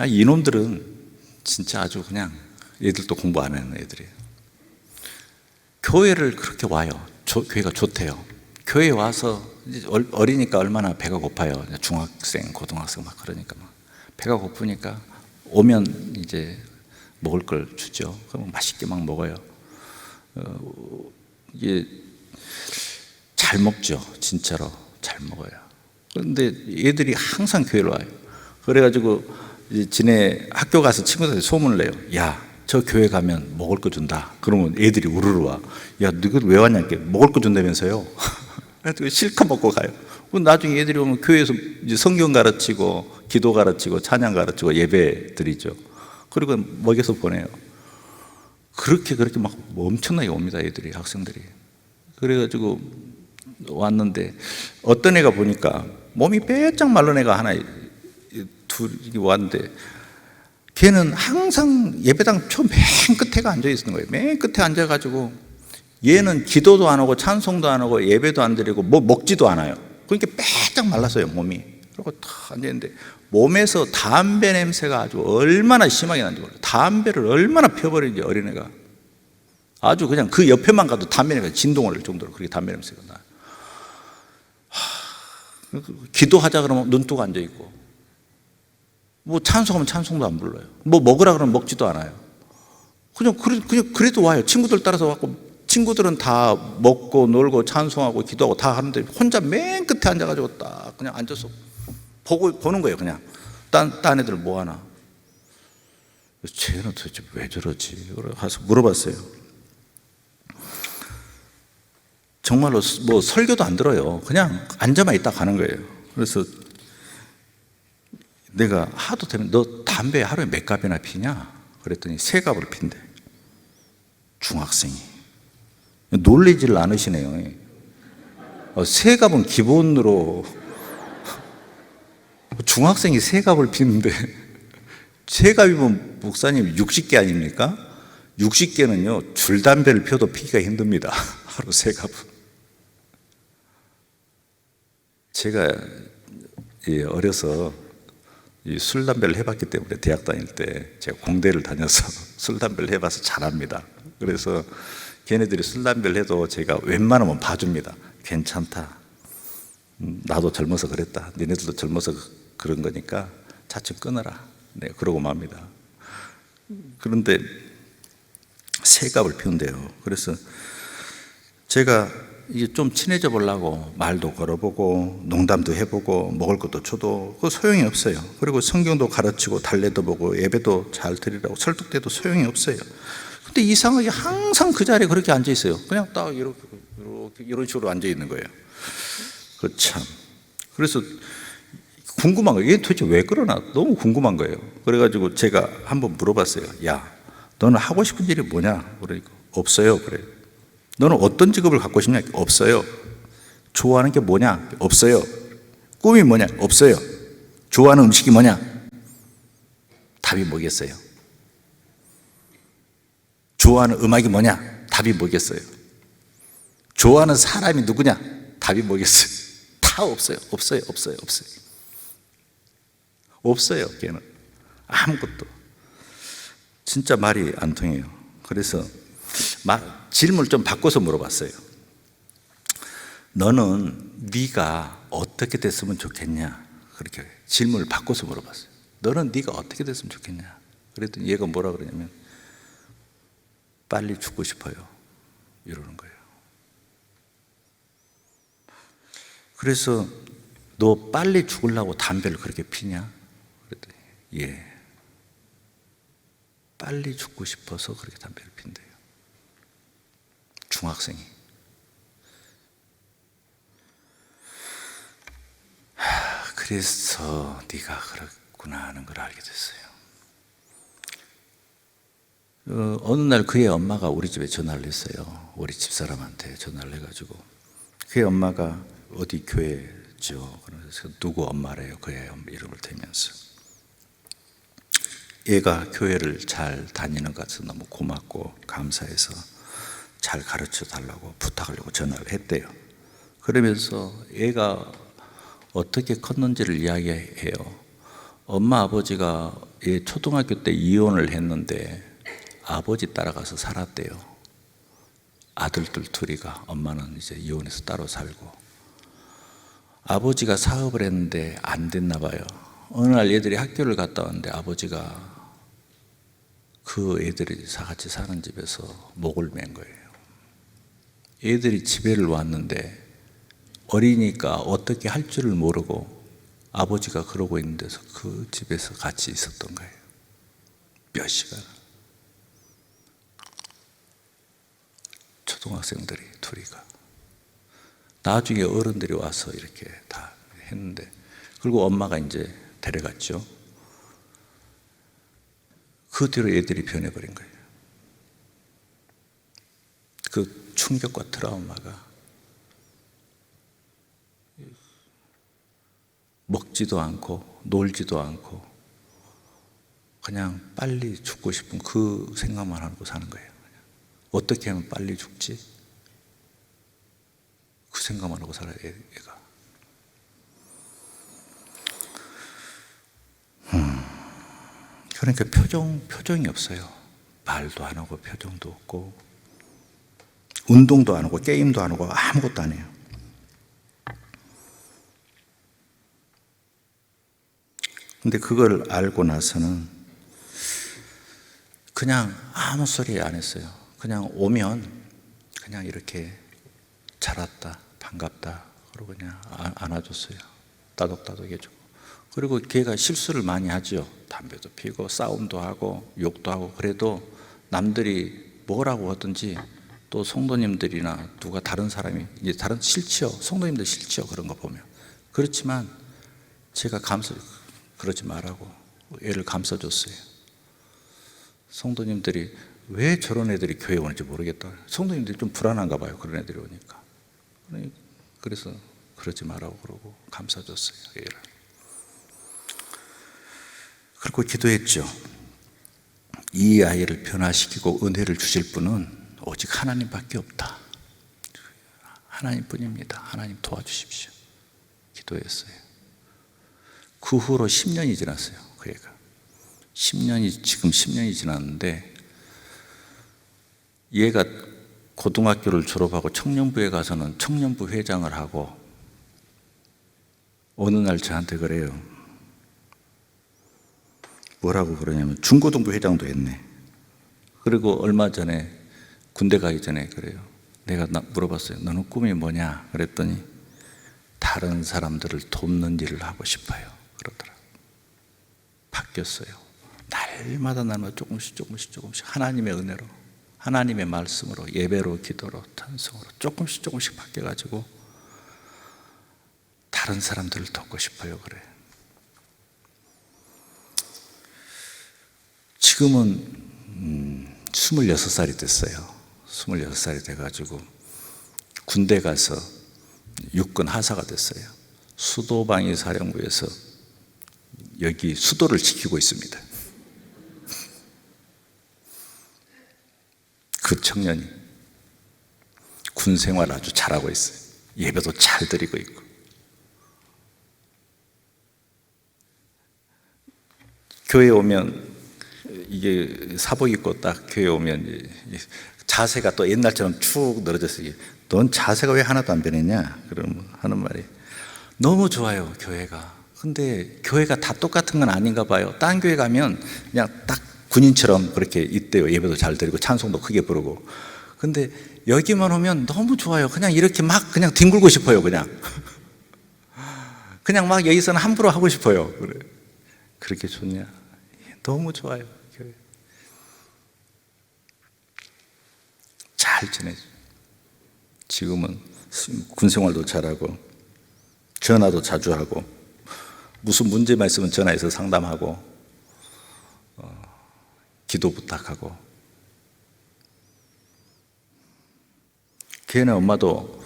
[SPEAKER 2] 이놈들은 진짜 아주 그냥 얘들도 공부 안 하는 애들이에요. 교회를 그렇게 와요. 교회가 좋대요. 교회에 와서 이제 어리니까 얼마나 배가 고파요. 중학생, 고등학생 막 그러니까 막 배가 고프니까 오면 이제 먹을 걸 주죠. 그럼 맛있게 막 먹어요. 이게 잘 먹죠. 진짜로 잘 먹어요. 그런데 얘들이 항상 교회로 와요. 그래가지고 지네 학교 가서 친구들한테 소문을 내요. 야, 저 교회 가면 먹을 거 준다. 그러면 애들이 우르르 와. 야, 너희들 왜 왔냐? 먹을 거 준다면서요. 그래서 실컷 먹고 가요. 나중에 애들이 오면 교회에서 이제 성경 가르치고 기도 가르치고 찬양 가르치고 예배 드리죠. 그리고 먹여서 보내요. 그렇게 막 엄청나게 옵니다. 애들이, 학생들이. 그래가지고 왔는데 어떤 애가 보니까 몸이 빼짝 마른 애가 하나 둘이 왔는데 걔는 항상 예배당 맨 끝에가 앉아 있는 거예요. 맨 끝에 앉아가지고 얘는 기도도 안 하고 찬송도 안 하고 예배도 안 드리고 뭐 먹지도 않아요. 그러니까 빼짝 말랐어요, 몸이. 그리고 탁 앉아있는데 몸에서 담배 냄새가 아주 얼마나 심하게 나는지 몰라요. 담배를 얼마나 펴버리는지 어린애가. 아주 그냥 그 옆에만 가도 담배 냄새가 진동을 할 정도로 그렇게 담배 냄새가 나요. 기도하자 그러면 눈 뜨고 앉아있고 뭐 찬송하면 찬송도 안 불러요. 뭐 먹으라 그러면 먹지도 않아요. 그냥 그래도 와요. 친구들 따라서 왔고 친구들은 다 먹고 놀고 찬송하고 기도하고 다 하는데 혼자 맨 끝에 앉아가지고 딱 그냥 앉아서 보는 거예요. 그냥 딴 애들 뭐 하나. 쟤는 도대체 왜 저러지? 그래 가서 물어봤어요. 정말로 뭐 설교도 안 들어요. 그냥 앉아만 있다 가는 거예요. 그래서 내가 하도 되면 너 담배 하루에 몇 갑이나 피냐? 그랬더니 3갑을 핀대. 중학생이. 놀리지를 않으시네요. 3갑은 기본으로 중학생이 3갑을 피는데 3갑이면 목사님 60개 아닙니까? 60개는요 줄담배를 펴도 피기가 힘듭니다. 하루 3갑은. 제가 어려서 이 술, 담배를 해봤기 때문에 대학 다닐 때 제가 공대를 다녀서 술, 담배를 해봐서 잘합니다. 그래서 걔네들이 술, 담배를 해도 제가 웬만하면 봐줍니다. 괜찮다. 나도 젊어서 그랬다. 니네들도 젊어서 그런 거니까 차츰 끊어라. 네, 그러고 맙니다. 그런데 새갑을 피운대요. 그래서 제가 이게 좀 친해져 보려고 말도 걸어보고 농담도 해보고 먹을 것도 줘도 그 소용이 없어요. 그리고 성경도 가르치고 달래도 보고 예배도 잘 드리라고 설득돼도 소용이 없어요. 근데 이상하게 항상 그 자리에 그렇게 앉아 있어요. 그냥 딱 이렇게 이런 식으로 앉아 있는 거예요. 그 참. 그래서 궁금한 거예요. 얘 도대체 왜 그러나 너무 궁금한 거예요. 그래가지고 제가 한번 물어봤어요. 야, 너는 하고 싶은 일이 뭐냐? 그러니까 없어요. 그래요. 너는 어떤 직업을 갖고 싶냐? 없어요. 좋아하는 게 뭐냐? 없어요. 꿈이 뭐냐? 없어요. 좋아하는 음식이 뭐냐? 답이 뭐겠어요? 좋아하는 음악이 뭐냐? 답이 뭐겠어요? 좋아하는 사람이 누구냐? 답이 뭐겠어요? 다 없어요. 없어요. 없어요. 없어요. 없어요. 걔는 아무것도. 진짜 말이 안 통해요. 그래서 질문을 좀 바꿔서 물어봤어요. 너는 네가 어떻게 됐으면 좋겠냐? 그렇게 질문을 바꿔서 물어봤어요. 너는 네가 어떻게 됐으면 좋겠냐? 그랬더니 얘가 뭐라 그러냐면 빨리 죽고 싶어요. 이러는 거예요. 그래서 너 빨리 죽으려고 담배를 그렇게 피냐? 그랬더니 예. 빨리 죽고 싶어서 그렇게 담배를 핀대요. 중학생이. 그래서 네가 그렇구나 하는 걸 알게 됐어요. 어느 날 그의 엄마가 우리 집에 전화를 했어요. 우리 집사람한테 전화를 해가지고 그의 엄마가 어디 교회죠. 그래서 누구 엄마래요. 그의 엄마 이름을 대면서 얘가 교회를 잘 다니는 것 같아서 너무 고맙고 감사해서 잘 가르쳐 달라고 부탁하려고 전화를 했대요. 그러면서 얘가 어떻게 컸는지를 이야기해요. 엄마 아버지가 얘 초등학교 때 이혼을 했는데 아버지 따라가서 살았대요. 아들들 둘이가. 엄마는 이제 이혼해서 따로 살고. 아버지가 사업을 했는데 안 됐나 봐요. 어느 날 얘들이 학교를 갔다 왔는데 아버지가 그 애들이 같이 사는 집에서 목을 맨 거예요. 애들이 집에를 왔는데 어리니까 어떻게 할 줄을 모르고 아버지가 그러고 있는 데서 그 집에서 같이 있었던 거예요. 몇 시간. 초등학생들이 둘이가. 나중에 어른들이 와서 이렇게 다 했는데, 그리고 엄마가 이제 데려갔죠. 그 뒤로 애들이 변해버린 거예요. 그 충격과 트라우마가 먹지도 않고 놀지도 않고 그냥 빨리 죽고 싶은 그 생각만 하고 사는 거예요. 어떻게 하면 빨리 죽지? 그 생각만 하고 살아요, 애가. 그러니까 표정이 없어요. 말도 안 하고 표정도 없고 운동도 안 하고 게임도 안 하고 아무것도 안 해요. 근데 그걸 알고 나서는 그냥 아무 소리 안 했어요. 그냥 오면 그냥 이렇게 잘 왔다, 반갑다 그러고 그냥 안아줬어요. 따독따독 해주고. 그리고 걔가 실수를 많이 하죠. 담배도 피고 싸움도 하고 욕도 하고. 그래도 남들이 뭐라고 하든지 또 성도님들이나 누가 다른 사람이 이제 다른 싫지요. 성도님들 싫지요. 그런 거 보면. 그렇지만 제가 그러지 말라고 애를 감싸줬어요. 성도님들이 왜 저런 애들이 교회에 오는지 모르겠다. 성도님들이 좀 불안한가 봐요. 그런 애들이 오니까. 그래서 그러지 말라고 그러고 감싸줬어요. 애를. 그리고 기도했죠. 이 아이를 변화시키고 은혜를 주실 분은 오직 하나님밖에 없다. 하나님뿐입니다. 하나님 도와주십시오. 기도했어요. 그 후로 10년이 지났어요. 그 애가 지금 10년이 지났는데, 얘가 고등학교를 졸업하고 청년부에 가서는 청년부 회장을 하고, 어느 날 저한테 그래요. 뭐라고 그러냐면 중고등부 회장도 했네. 그리고 얼마 전에 군대 가기 전에 그래요. 내가 물어봤어요. 너는 꿈이 뭐냐? 그랬더니 다른 사람들을 돕는 일을 하고 싶어요. 그러더라고요. 바뀌었어요. 날마다 조금씩 하나님의 은혜로, 하나님의 말씀으로, 예배로, 기도로, 찬송으로 조금씩 바뀌어가지고 다른 사람들을 돕고 싶어요. 그래. 지금은 26살이 됐어요. 26살이 돼가지고 군대 가서 육군 하사가 됐어요. 수도방위 사령부에서 여기 수도를 지키고 있습니다. 그 청년이 군 생활 아주 잘하고 있어요. 예배도 잘 드리고 있고. 교회 오면, 이게 사복 입고 딱 교회 오면 자세가 또 옛날처럼 축 늘어졌어요. 넌 자세가 왜 하나도 안 변했냐? 그러면 하는 말이, 너무 좋아요, 교회가. 근데 교회가 다 똑같은 건 아닌가 봐요. 딴 교회 가면 그냥 딱 군인처럼 그렇게 있대요. 예배도 잘 드리고 찬송도 크게 부르고. 근데 여기만 오면 너무 좋아요. 그냥 이렇게 막 그냥 뒹굴고 싶어요. 그냥 막 여기서는 함부로 하고 싶어요. 그래. 그렇게 좋냐? 너무 좋아요, 교회. 잘 지내죠. 지금은 군생활도 잘하고 전화도 자주 하고, 무슨 문제만 있으면 전화해서 상담하고, 기도 부탁하고. 걔네 엄마도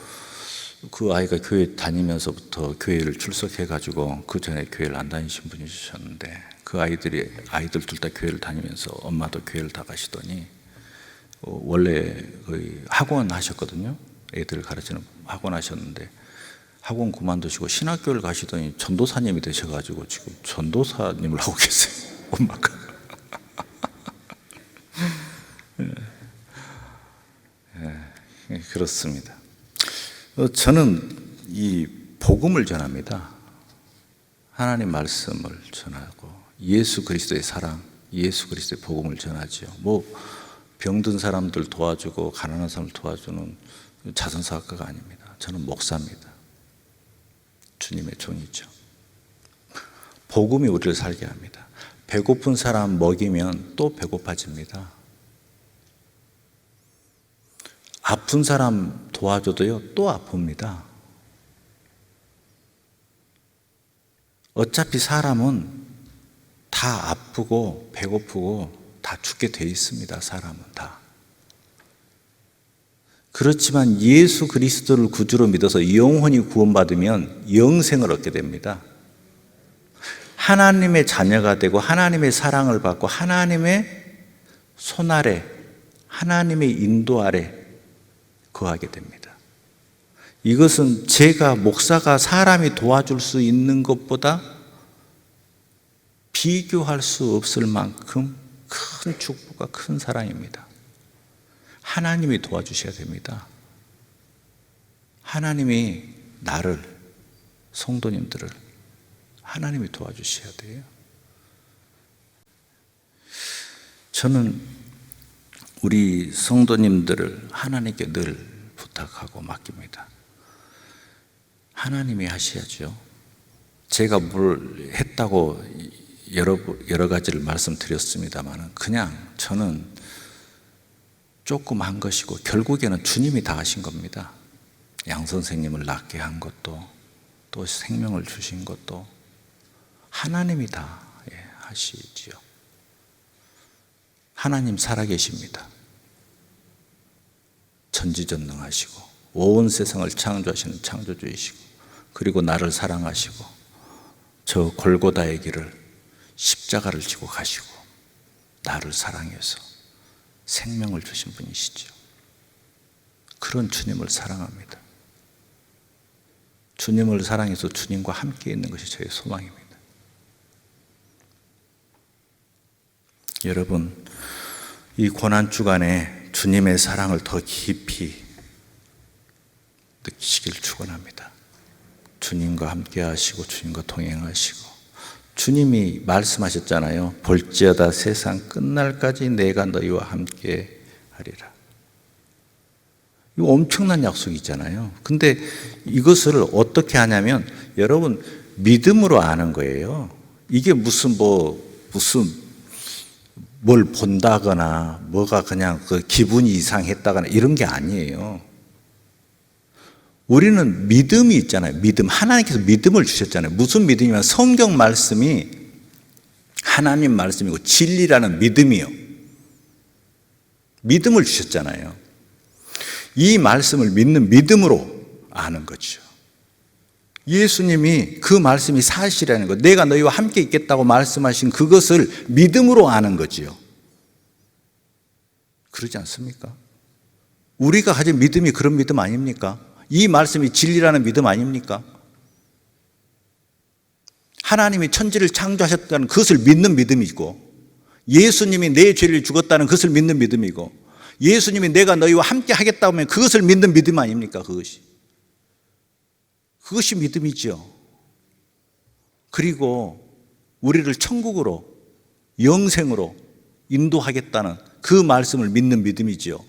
[SPEAKER 2] 그 아이가 교회 다니면서부터 교회를 출석해가지고, 그 전에 교회를 안 다니신 분이셨는데, 그 아이들 둘 다 교회를 다니면서 엄마도 교회를 다 가시더니, 원래 거의 학원 하셨거든요. 애들을 가르치는 학원 하셨는데 학원 그만두시고 신학교를 가시더니 전도사님이 되셔가지고 지금 전도사님을 하고 계세요. 엄마가. 그렇습니다. 저는 이 복음을 전합니다. 하나님 말씀을 전하고 예수 그리스도의 사랑, 예수 그리스도의 복음을 전하죠. 병든 사람들 도와주고 가난한 사람을 도와주는 자선사학가가 아닙니다. 저는 목사입니다. 주님의 종이죠. 복음이 우리를 살게 합니다. 배고픈 사람 먹이면 또 배고파집니다. 아픈 사람 도와줘도요, 또 아픕니다. 어차피 사람은 다 아프고 배고프고 다 죽게 돼 있습니다. 사람은 다. 그렇지만 예수 그리스도를 구주로 믿어서 영원히 구원받으면 영생을 얻게 됩니다. 하나님의 자녀가 되고 하나님의 사랑을 받고 하나님의 손 아래, 하나님의 인도 아래 거하게 됩니다. 이것은 제가 목사가 사람이 도와줄 수 있는 것보다 비교할 수 없을 만큼 큰 축복과 큰 사랑입니다. 하나님이 도와주셔야 됩니다. 하나님이 나를, 성도님들을 하나님이 도와주셔야 돼요. 저는 우리 성도님들을 하나님께 늘 부탁하고 맡깁니다. 하나님이 하셔야죠. 제가 뭘 했다고 여러 가지를 말씀드렸습니다만 그냥 저는 조금 한 것이고 결국에는 주님이 다 하신 겁니다. 양 선생님을 낫게 한 것도 또 생명을 주신 것도 하나님이 다 하시지요. 하나님 살아계십니다. 전지전능하시고 온 세상을 창조하시는 창조주이시고 그리고 나를 사랑하시고 저 골고다의 길을 십자가를 지고 가시고 나를 사랑해서 생명을 주신 분이시죠. 그런 주님을 사랑합니다. 주님을 사랑해서 주님과 함께 있는 것이 저의 소망입니다. 여러분, 이 고난 주간에 주님의 사랑을 더 깊이 느끼시길 축원합니다. 주님과 함께 하시고 주님과 동행하시고, 주님이 말씀하셨잖아요. 볼지어다 세상 끝날까지 내가 너희와 함께 하리라. 이거 엄청난 약속이잖아요. 근데 이것을 어떻게 하냐면 여러분 믿음으로 아는 거예요. 이게 무슨 뭘 본다거나 뭐가 그냥 그 기분이 이상했다거나 이런 게 아니에요. 우리는 믿음이 있잖아요. 믿음. 하나님께서 믿음을 주셨잖아요. 무슨 믿음이냐면 성경 말씀이 하나님 말씀이고 진리라는 믿음이요. 믿음을 주셨잖아요. 이 말씀을 믿는 믿음으로 아는 거죠. 예수님이 그 말씀이 사실이라는 것, 내가 너희와 함께 있겠다고 말씀하신 그것을 믿음으로 아는 거지요. 그러지 않습니까? 우리가 가진 믿음이 그런 믿음 아닙니까? 이 말씀이 진리라는 믿음 아닙니까? 하나님이 천지를 창조하셨다는 그것을 믿는 믿음이고, 예수님이 내 죄를 죽었다는 그것을 믿는 믿음이고, 예수님이 내가 너희와 함께 하겠다고 하면 그것을 믿는 믿음 아닙니까? 그것이 믿음이죠. 그리고 우리를 천국으로, 영생으로 인도하겠다는 그 말씀을 믿는 믿음이죠.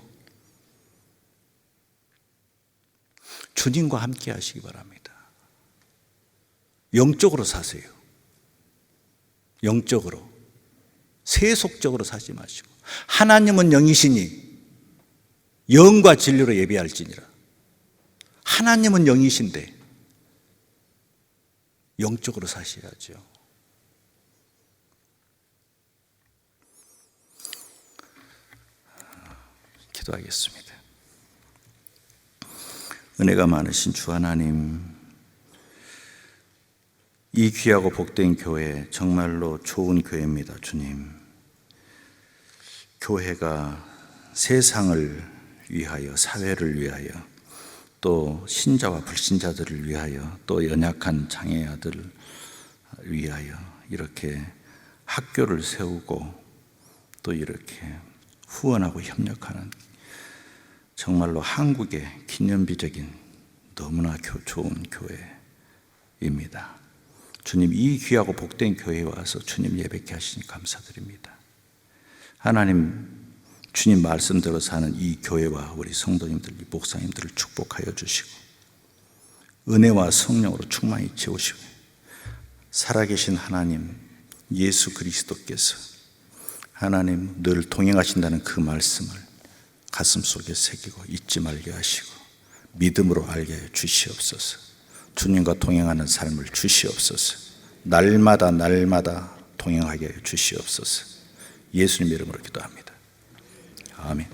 [SPEAKER 2] 주님과 함께 하시기 바랍니다. 영적으로 사세요. 영적으로. 세속적으로 사지 마시고, 하나님은 영이시니 영과 진리로 예배할지니라. 하나님은 영이신데 영적으로 사셔야죠. 기도하겠습니다. 은혜가 많으신 주 하나님, 이 귀하고 복된 교회 정말로 좋은 교회입니다. 주님, 교회가 세상을 위하여, 사회를 위하여, 또 신자와 불신자들을 위하여, 또 연약한 장애아들을 위하여 이렇게 학교를 세우고 또 이렇게 후원하고 협력하는 정말로 한국의 기념비적인 너무나 좋은 교회입니다. 주님, 이 귀하고 복된 교회에 와서 주님 예배케 하시니 감사드립니다. 하나님, 주님 말씀대로 사는 이 교회와 우리 성도님들, 이 목사님들을 축복하여 주시고 은혜와 성령으로 충만히 채우시고, 살아계신 하나님 예수 그리스도께서 하나님 늘 동행하신다는 그 말씀을 가슴속에 새기고 잊지 말게 하시고 믿음으로 알게 하여 주시옵소서. 주님과 동행하는 삶을 주시옵소서. 날마다 동행하게 하여 주시옵소서. 예수님 이름으로 기도합니다. 아멘.